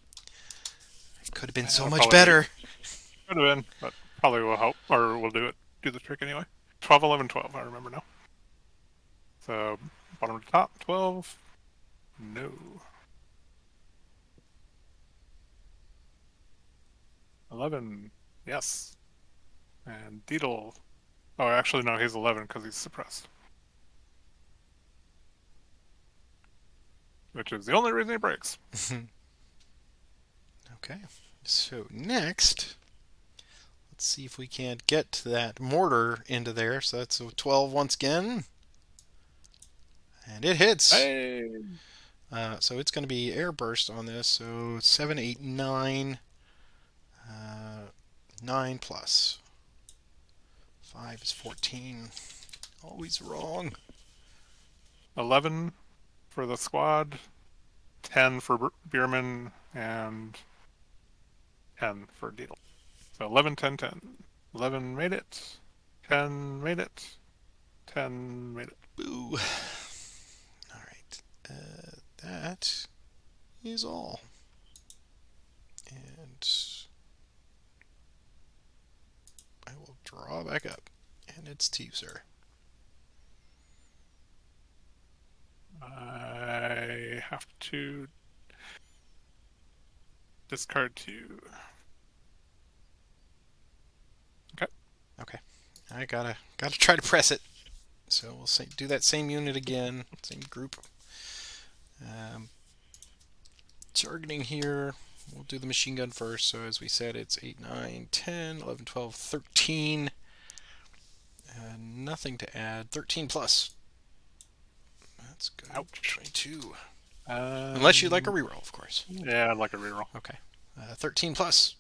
S1: It could have been so much better.
S2: Could have been, but probably will help, or we'll do the trick anyway. 12, 11, 12, I remember now. So, bottom to top, 12. No. 11, yes. And Deedle. Oh, actually, no, he's 11 because he's suppressed. Which is the only reason he breaks.
S1: Okay, so next, let's see if we can't get that mortar into there. So that's a 12 once again. And it hits.
S2: Hey!
S1: So it's going to be air burst on this. So 7, 8, 9. 9 plus. 5 is 14. Always wrong.
S2: 11 for the squad, 10 for Bierman, and 10 for Deedle. So 11, 10, 10. 11 made it. 10 made it. 10 made it.
S1: Boo. Alright. That is all. And I will draw back up. And it's to you, sir.
S2: I have to discard 2. Okay.
S1: Okay. I gotta try to press it. So we'll do that same unit again, same group. Targeting here. We'll do the machine gun first. So as we said, it's 8, 9, 10, 11, 12, 13. Nothing to add. 13 plus. That's good.
S2: Ouch.
S1: 22. Unless you'd like a reroll, of course.
S2: Yeah, I'd like a reroll.
S1: Okay. 13 plus.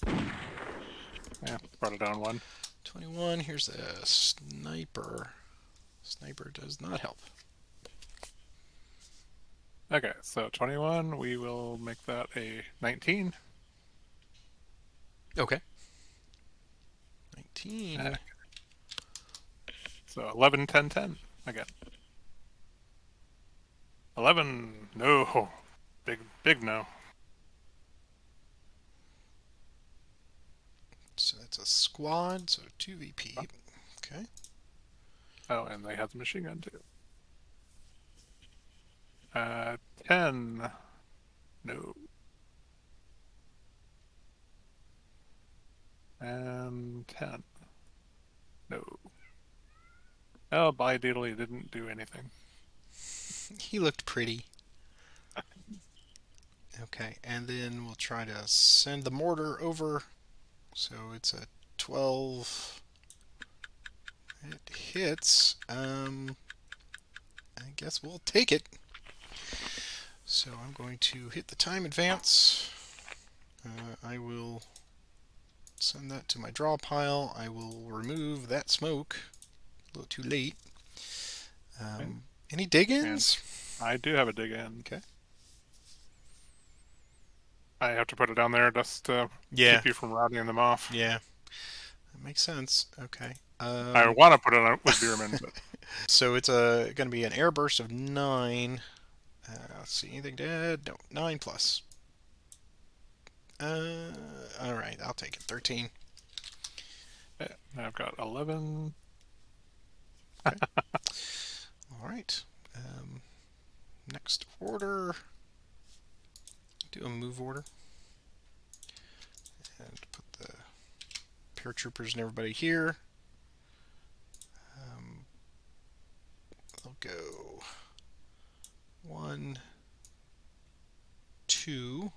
S2: Yeah, brought it down 1.
S1: 21. Here's a sniper. Sniper does not help.
S2: Okay, so 21, we will make that a 19.
S1: Okay. 19.
S2: So 11, 10, 10 again. 11, no. Big no.
S1: So that's a squad, so 2 VP. Okay.
S2: Oh, and they have the machine gun too. 10, no. And 10, no. Oh, Bideedly didn't do anything.
S1: He looked pretty. Okay, and then we'll try to send the mortar over. So it's a 12. It hits. I guess we'll take it. So I'm going to hit the time advance. I will send that to my draw pile. I will remove that smoke. A little too late. Any dig-ins?
S2: I do have a dig in.
S1: Okay.
S2: I have to put it down there just to keep you from routing them off.
S1: Yeah. That makes sense. Okay.
S2: I want to put it on with Beerman, but
S1: so it's going to be an air burst of 9. Let's see, anything to add? No, 9 plus. All right, I'll take it. 13.
S2: yeah, I've got 11.
S1: Okay. All right. Next order. Do a move order. And put the paratroopers and everybody here. They'll go 1, 2.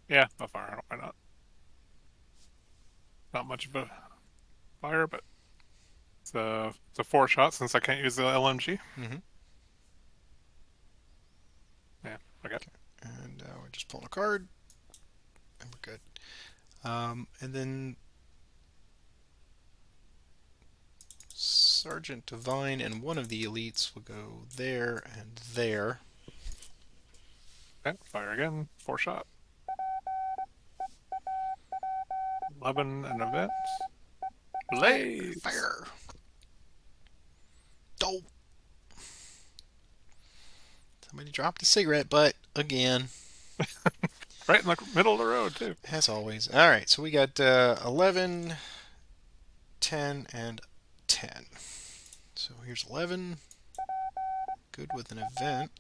S2: Yeah, I'll fire. Why not? Not much of a fire, but it's a 4 shot since I can't use the LMG.
S1: Mm-hmm.
S2: Yeah, okay.
S1: And we're just pulling a card, and we're good. And then Sergeant Divine and one of the elites will go there and there.
S2: Okay, fire again. 4 shot. 11 an event. Blaze!
S1: Fire! Oh! Somebody dropped a cigarette butt again.
S2: Right in the middle of the road, too.
S1: As always. Alright, so we got 11, 10, and 10. So here's 11. Good with an event.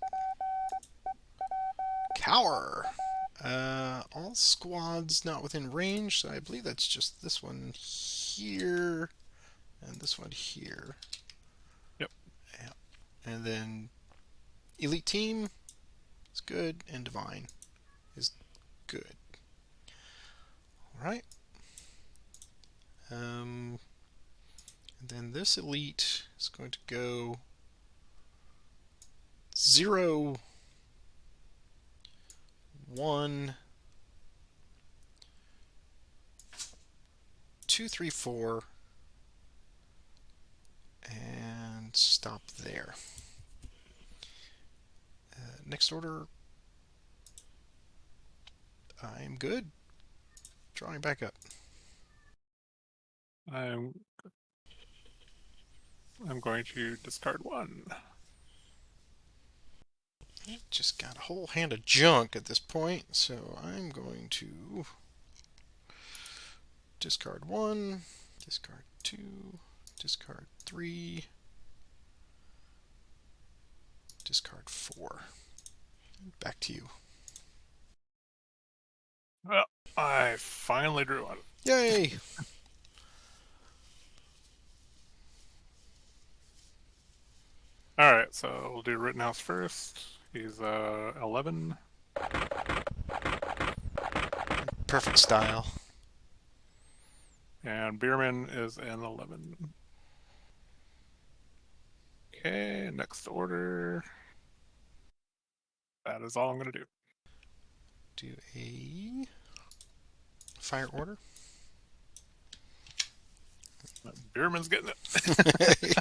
S1: Cower! All squads not within range, so I believe that's just this one here and this one here.
S2: Yep.
S1: Yeah. And then elite team is good, and divine is good. All right. And then this elite is going to go 0, 1, 2, 3, 4, and stop there. Next order, I'm good. Drawing back up.
S2: I'm going to discard 1.
S1: Just got a whole hand of junk at this point, so I'm going to discard 1, discard 2, discard 3, discard 4. Back to you.
S2: Well, I finally drew one.
S1: Yay!
S2: All right, so we'll do Rittenhouse first. He's 11.
S1: Perfect style.
S2: And Bierman is an 11. Okay, next order. That is all I'm going to do.
S1: Do a fire order.
S2: Bierman's getting it.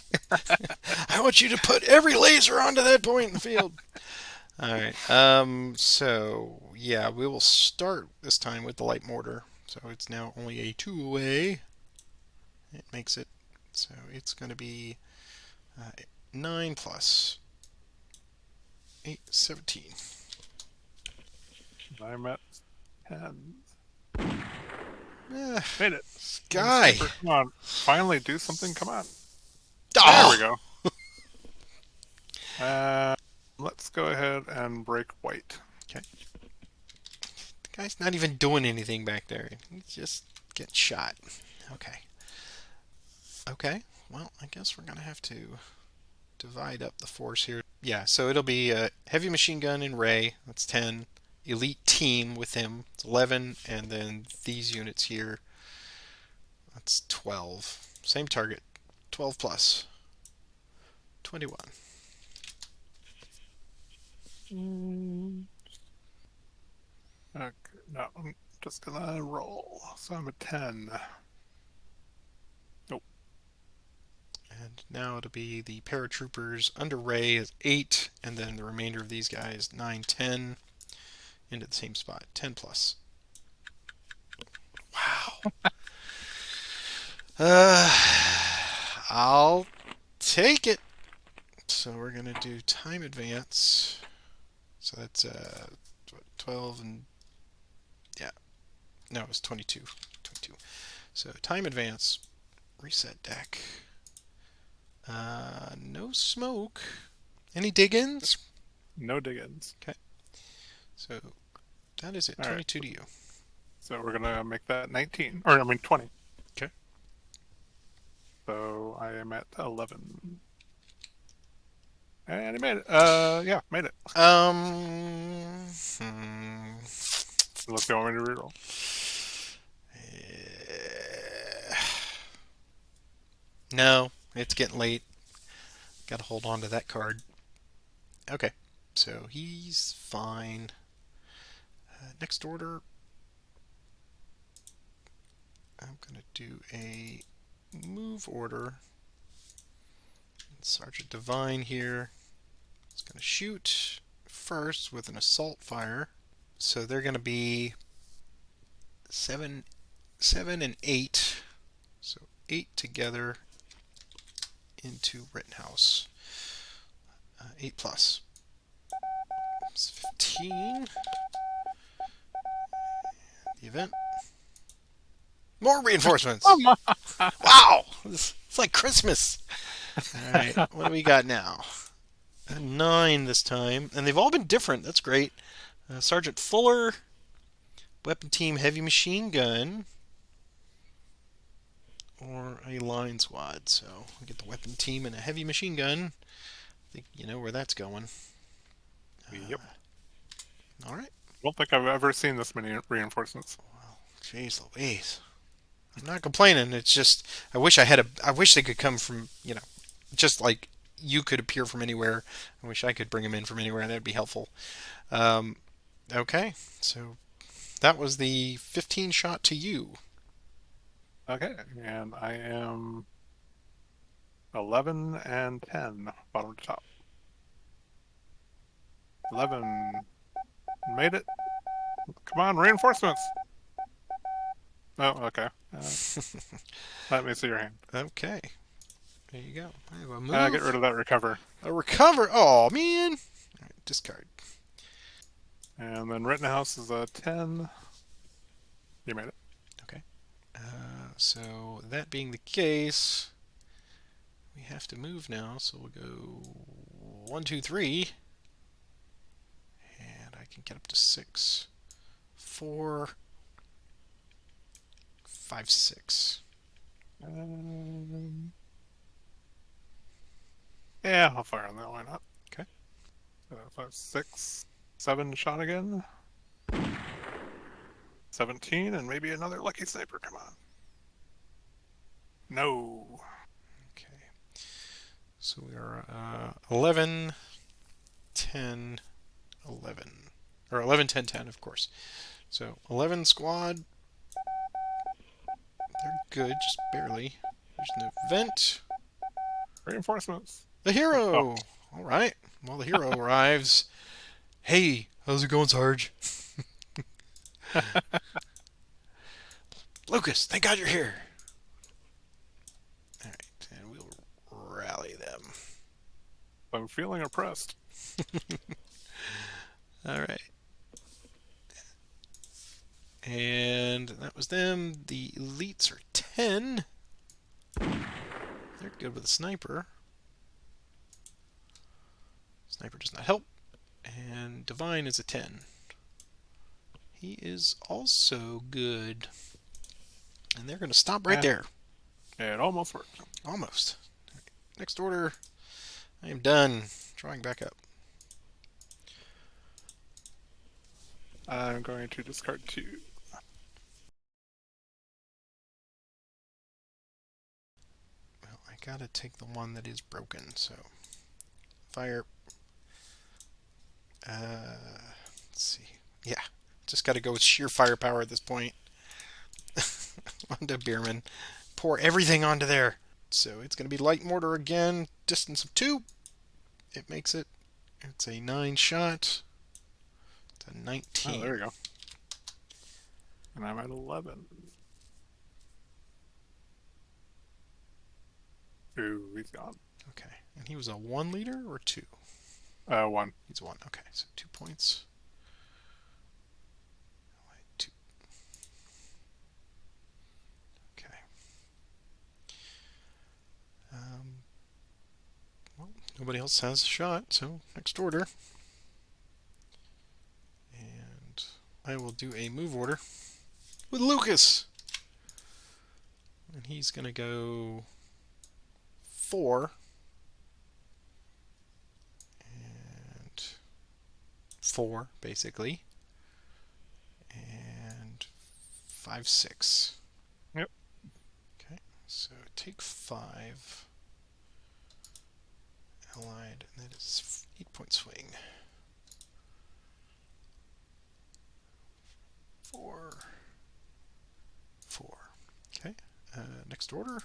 S1: I want you to put every laser onto that point in the field. All right. So yeah, we will start this time with the light mortar. So it's now only a 2 away. It makes it so it's going to be 9 plus 8, 17.
S2: I'm at 10.
S1: Eh,
S2: Made it.
S1: Sky.
S2: Super, come on. Finally do something. Come on.
S1: Oh!
S2: There we go. Let's go ahead and break white.
S1: Okay. The guy's not even doing anything back there. He's just getting shot. Okay. Okay. Well, I guess we're going to have to divide up the force here. Yeah, so it'll be a heavy machine gun in Ray. That's 10. Elite team with him. It's 11. And then these units here. That's 12. Same target. 12 plus. 21.
S2: Okay, no, I'm just gonna roll. So I'm at 10. Nope.
S1: And now it'll be the Paratroopers under Ray is 8. And then the remainder of these guys 9, 10. Into the same spot. 10 plus. Wow. I'll take it. So we're going to do time advance. So that's 12 and yeah. No, it was 22. 22. So time advance. Reset deck. No smoke. Any dig-ins?
S2: No dig-ins.
S1: Okay. So that is it.
S2: All
S1: 22
S2: right.
S1: to you.
S2: So we're gonna make that 19. Or, I mean, 20.
S1: Okay.
S2: So I am at 11. And I made it. Yeah, made it. Unless you want me to reroll.
S1: No, it's getting late. Got to hold on to that card. Okay, so he's fine. Next order, I'm going to do a move order. Sergeant Divine here is going to shoot first with an assault fire. So they're going to be 7 and 8. So 8 together into Rittenhouse. 8 plus. It's 15. The event. More reinforcements. Wow! It's like Christmas. Alright, what do we got now? A 9 this time. And they've all been different. That's great. Sergeant Fuller. Weapon team heavy machine gun. Or a line squad. So we get the weapon team and a heavy machine gun. I think you know where that's going.
S2: Yep.
S1: Alright.
S2: I don't think I've ever seen this many reinforcements.
S1: Well, jeez Louise. I'm not complaining. It's just I wish they could come from, just like you could appear from anywhere. I wish I could bring them in from anywhere. That'd be helpful. Okay, so that was the 15 shot to you.
S2: Okay, and I am 11 and 10, bottom to top. 11. Made it. Come on, reinforcements. Oh, okay. Let me see your hand.
S1: Okay, there you go. I have a move.
S2: Get rid of that recover.
S1: A recover. Oh man. All right, discard.
S2: And then Rittenhouse is a 10. You made it.
S1: Okay. So that being the case, we have to move now. So we'll go 1, 2, 3, and I can get up to 6, 4, 5-6.
S2: Yeah, I'll fire on that. Why not?
S1: Okay.
S2: 5, 6, 7 shot again. 17, and maybe another lucky sniper. Come on. No.
S1: Okay. So we are 11, 10, 11. Or 11, 10, 10, of course. So 11 squad. They're good, just barely. There's an event.
S2: Reinforcements.
S1: The hero!
S2: Oh.
S1: All right. Well, the hero arrives. Hey, how's it going, Sarge? Lucas, thank God you're here. All right, and we'll rally them.
S2: I'm feeling oppressed.
S1: All right. And that was them. The elites are 10. They're good with a sniper. Sniper does not help. And Divine is a 10. He is also good. And they're going to stop right there.
S2: It almost worked.
S1: Almost. Right. Next order. I am done. Drawing back up.
S2: I'm going to discard 2.
S1: Well, I gotta take the one that is broken, so fire. Let's see. Yeah, just gotta go with sheer firepower at this point. Onto Bierman. Pour everything onto there. So it's gonna be light mortar again. Distance of 2. It makes it. It's a 9 shot. It's a 19.
S2: Oh, there you go. And I'm at 11. Ooh, he's gone.
S1: Okay. And he was a 1 leader or 2?
S2: 1.
S1: He's 1. Okay, so 2 points. 2. Okay. Well, nobody else has a shot, so next order. And I will do a move order with Lucas. And he's going to go 4. And 4, basically. And 5, 6.
S2: Yep.
S1: Okay, so take 5. Allied, and that is 8-point swing. 4. 4. Okay, next order.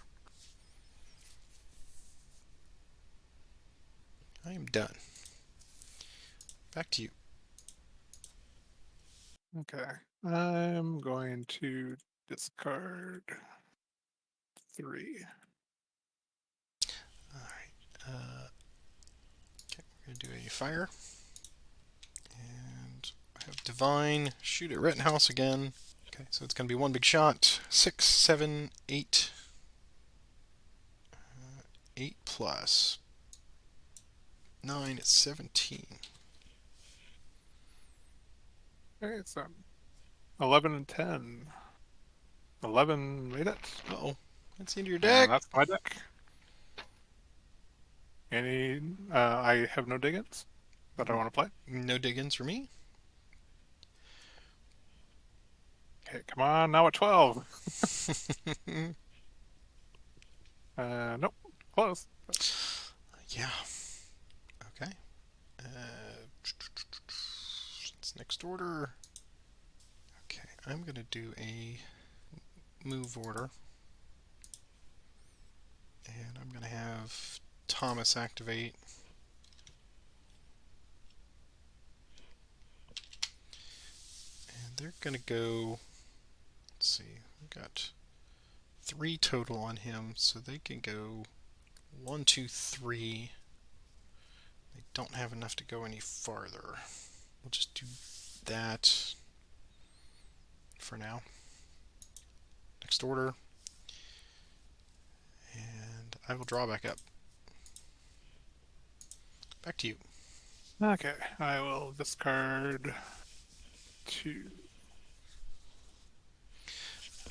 S1: I am done. Back to you.
S2: Okay. I'm going to discard 3.
S1: Alright. Okay, we're going to do a fire. And I have Divine. Shoot at Rittenhouse again. Okay, so it's going to be one big shot. 6, 7, 8. 8 plus 9 is 17.
S2: Okay, so 11 and 10. 11 made it.
S1: Uh-oh. That's the end of your deck.
S2: And that's my deck. Any, I have no dig-ins that I want to play.
S1: No diggins for me.
S2: Okay, come on, now at 12. Nope, close.
S1: Yeah. Okay. It's next order. Okay, I'm going to do a move order. And I'm going to have Thomas activate. And they're going to go, let's see, we've got 3 total on him, so they can go 1, 2, 3. They don't have enough to go any farther. We'll just do that for now. Next order. And I will draw back up. Back to you.
S2: Okay, I will discard 2.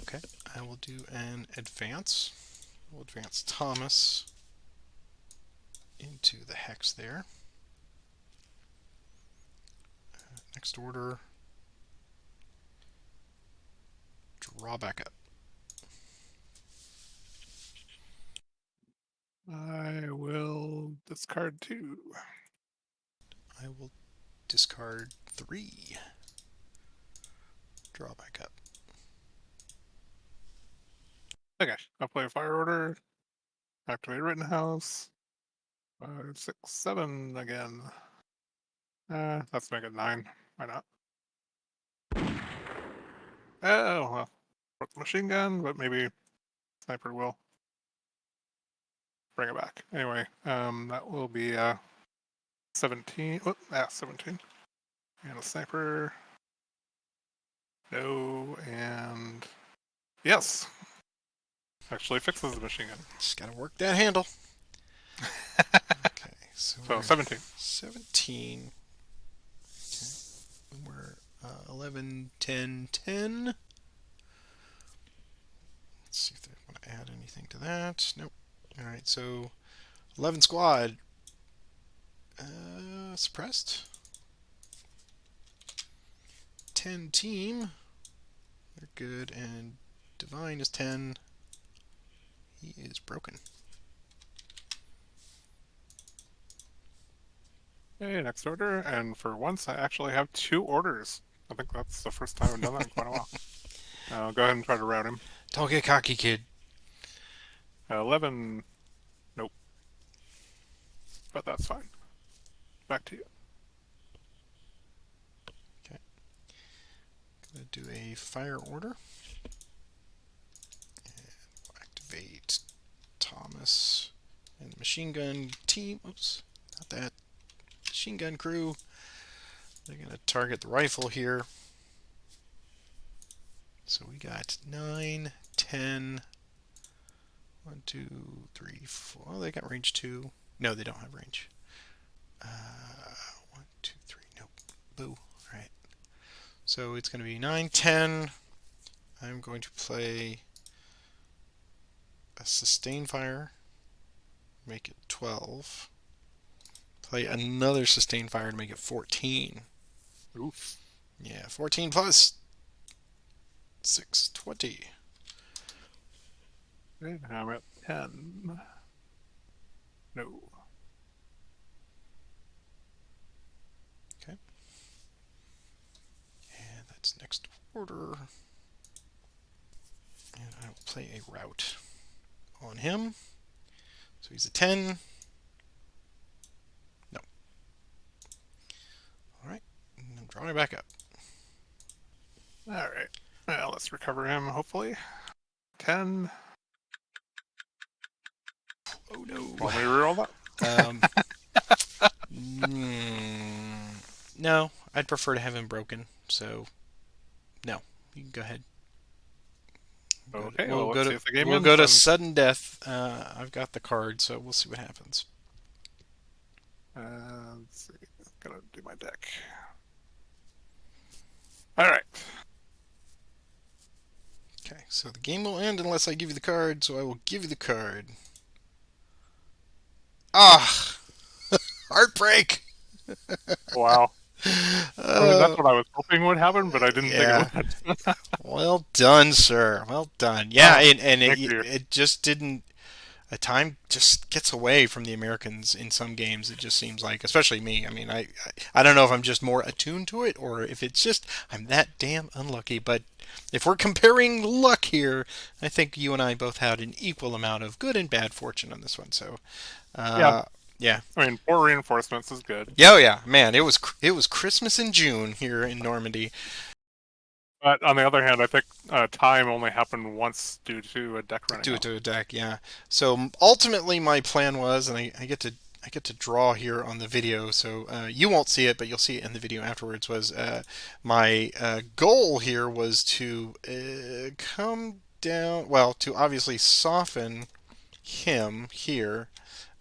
S1: Okay. I will do an advance. We'll advance Thomas into the hex there. Next order, draw back up.
S2: I will discard 2.
S1: I will discard 3. Draw back up.
S2: Okay, I'll play a fire order. Activate Rittenhouse. 5, 6, 7 again. Let's make it 9. Why not? Oh, well. Put the machine gun, but maybe sniper will bring it back. Anyway, that will be 17. Oh, 17. And a sniper. No, and yes. Actually fixes the machine gun.
S1: Just gotta work that handle. Okay, so,
S2: So 17.
S1: 17. Okay. We're 11, 10, 10. Let's see if they want to add anything to that. Nope. Alright, so 11 squad. Suppressed. 10 team. They're good. And Divine is 10. He is broken.
S2: Okay, next order. And for once, I actually have 2 orders. I think that's the first time I've done that in quite a while. I'll go ahead and try to route him.
S1: Don't get cocky, kid.
S2: 11. Nope. But that's fine. Back to you.
S1: Okay. Gonna do a fire order. And we'll activate Thomas and the machine gun team. Oops, not that. Machine gun crew. They're gonna target the rifle here. So we got 9, 10. 1, 2, 3, 4. Oh, they got range 2. No, they don't have range. 1, 2, 3. Nope. Boo. Alright. So it's going to be 9, 10. I'm going to play a sustain fire. Make it 12. Play another sustain fire to make it 14.
S2: Oof.
S1: Yeah, 14 plus 6, 20.
S2: Okay, now I'm at 10. No.
S1: Okay. And that's next order. And I will play a route on him. So he's a 10. No. Alright. I'm drawing it back up.
S2: Alright. Well, let's recover him, hopefully. 10.
S1: Oh no.
S2: Want me to reroll that?
S1: No, I'd prefer to have him broken. So, no, you can go ahead.
S2: Okay, well, let's see if the game
S1: we'll
S2: ends
S1: go to
S2: then.
S1: sudden death. I've got the card, so we'll see what happens.
S2: Let's see. Gotta do my deck. Alright.
S1: Okay, so the game will end unless I give you the card, so I will give you the card. Ah! Heartbreak!
S2: Wow. I mean, that's what I was hoping would happen, but I didn't think it would.
S1: Well done, sir. Well done. Yeah,
S2: Oh,
S1: and
S2: thank you.
S1: it just didn't. Time just gets away from the Americans in some games. It just seems like, especially me. I mean, I don't know if I'm just more attuned to it or if it's just I'm that damn unlucky. But if we're comparing luck here, I think you and I both had an equal amount of good and bad fortune on this one. So,
S2: Yeah.
S1: yeah.
S2: I mean, 4 reinforcements is good.
S1: Yeah, oh yeah, man. It was Christmas in June here in Normandy.
S2: But on the other hand, I think time only happened once due to a deck running out.
S1: To a deck, yeah. So ultimately, my plan was, and I get to draw here on the video, so you won't see it, but you'll see it in the video afterwards. Was my goal here was to come down, well, to obviously soften him here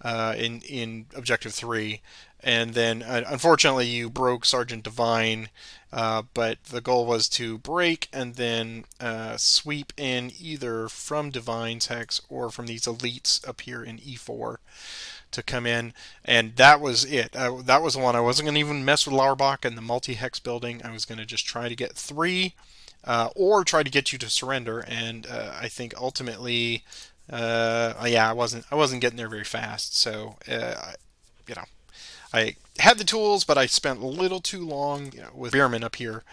S1: in Objective 3. And then, unfortunately, you broke Sergeant Divine, but the goal was to break and then sweep in either from Divine's hex or from these elites up here in E4 to come in, and that was it. That was the one. I wasn't going to even mess with Lauerbach and the multi-hex building. I was going to just try to get 3, or try to get you to surrender. And I think ultimately, yeah, I wasn't getting there very fast. So, you know, I had the tools, but I spent a little too long, with Bierman up here.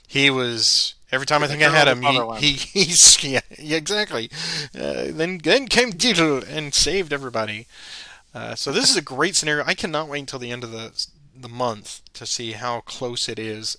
S1: He was every time I think I
S2: Colonel
S1: had
S2: of the
S1: him,
S2: Fatherland.
S1: he's yeah, exactly. Then came Dietl and saved everybody. So this is a great scenario. I cannot wait until the end of the month to see how close it is.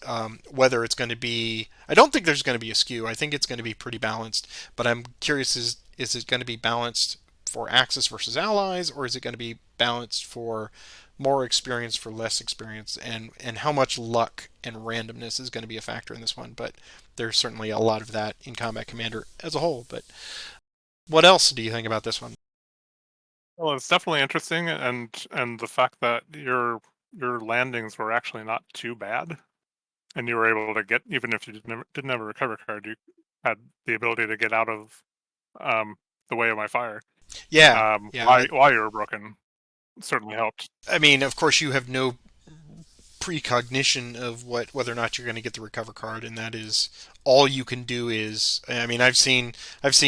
S1: Whether it's going to be, I don't think there's going to be a skew. I think it's going to be pretty balanced. But I'm curious: is it going to be balanced for Axis versus Allies, or is it going to be balanced for more experience for less experience, and how much luck and randomness is going to be a factor in this one? But there's certainly a lot of that in Combat Commander as a whole. But what else do you think about this one?
S2: Well, it's definitely interesting, and the fact that your landings were actually not too bad, and you were able to get, even if you didn't have a recover card, you had the ability to get out of um, the way of my fire.
S1: Yeah, yeah.
S2: While you were broken, certainly helped.
S1: I mean, of course, you have no precognition of whether or not you're going to get the recover card, and that is all you can do. Is, I mean, I've seen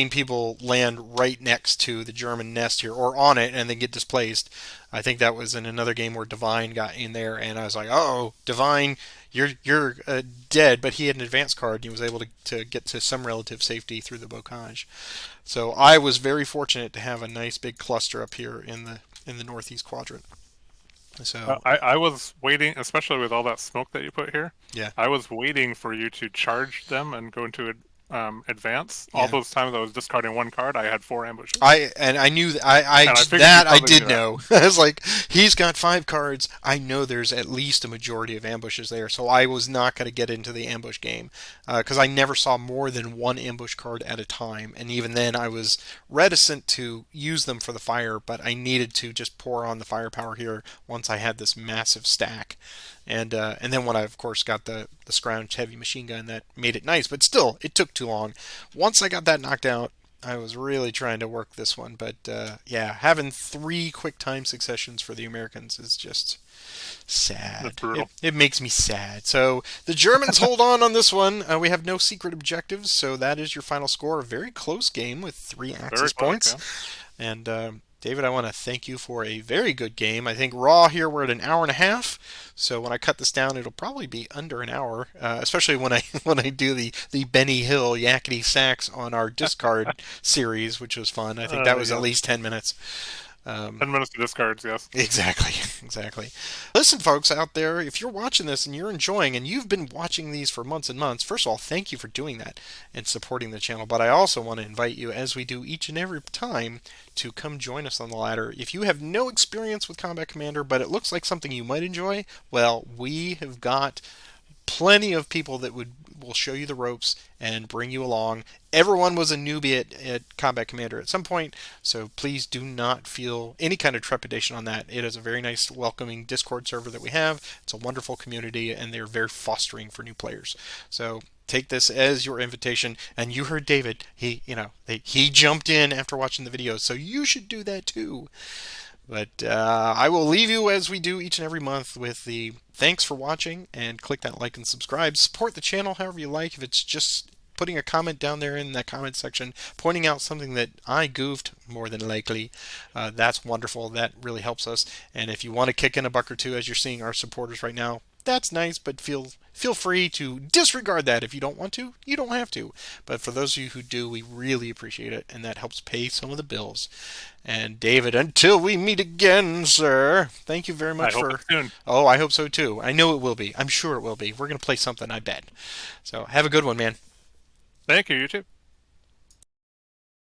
S1: people land right next to the German nest here or on it and then get displaced. I think that was in another game where Divine got in there, and I was like, oh, Divine, you're dead. But he had an advance card, and he was able to get to some relative safety through the bocage. So I was very fortunate to have a nice big cluster up here in the northeast quadrant. So
S2: I was waiting, especially with all that smoke that you put here.
S1: yeah,
S2: I was waiting for you to charge them and go into advance. All
S1: yeah.
S2: those times I was discarding one card, I had 4 ambushes,
S1: I knew that
S2: and I figured you
S1: I
S2: probably
S1: did
S2: knew that.
S1: know. I was like, he's got 5 cards. I know there's at least a majority of ambushes there, so I was not going to get into the ambush game because I never saw more than one ambush card at a time, and even then I was reticent to use them for the fire, but I needed to just pour on the firepower here once I had this massive stack. And then when I of course got the scrounged heavy machine gun, that made it nice, but still it took too long. Once I got that knocked out, I was really trying to work this one, but yeah, having 3 quick time successions for the Americans is just
S2: That's
S1: sad.
S2: brutal.
S1: It makes me sad. So the Germans hold on this one. We have no secret objectives, so that is your final score. A very close game with 3
S2: Very
S1: Axis
S2: close,
S1: points.
S2: yeah.
S1: And David, I want to thank you for a very good game. I think raw here we're at an hour and a half. So when I cut this down, it'll probably be under an hour. Especially when I when I do the Benny Hill yakety sax on our discard series, which was fun. I think that was at
S2: Yes.
S1: least 10 minutes. Um,
S2: 10 minutes to discards, yes.
S1: Exactly, exactly. Listen, folks out there, if you're watching this and you're enjoying, and you've been watching these for months and months, first of all, thank you for doing that and supporting the channel. But I also want to invite you, as we do each and every time, to come join us on the ladder. If you have no experience with Combat Commander, but it looks like something you might enjoy, well, we have got plenty of people that will show you the ropes and bring you along. Everyone was a newbie at Combat Commander at some point, so please do not feel any kind of trepidation on that. It is a very nice, welcoming Discord server that we have. It's a wonderful community, and they're very fostering for new players. So take this as your invitation. And you heard David; he jumped in after watching the videos, so you should do that too. But I will leave you as we do each and every month with the thanks for watching, and click that like and subscribe. Support the channel however you like. If it's just putting a comment down there in that comment section, pointing out something that I goofed, more than likely, that's wonderful. That really helps us. And if you want to kick in a buck or two, as you're seeing our supporters right now, that's nice, but feel free to disregard that. If you don't want to, you don't have to. But for those of you who do, we really appreciate it, and that helps pay some of the bills. And David, until we meet again, sir, thank you very
S2: I
S1: much
S2: hope
S1: for.
S2: it's soon.
S1: Oh, I hope so too. I know it will be. I'm sure it will be. We're going to play something, I bet. So have a good one, man.
S2: Thank you, you too.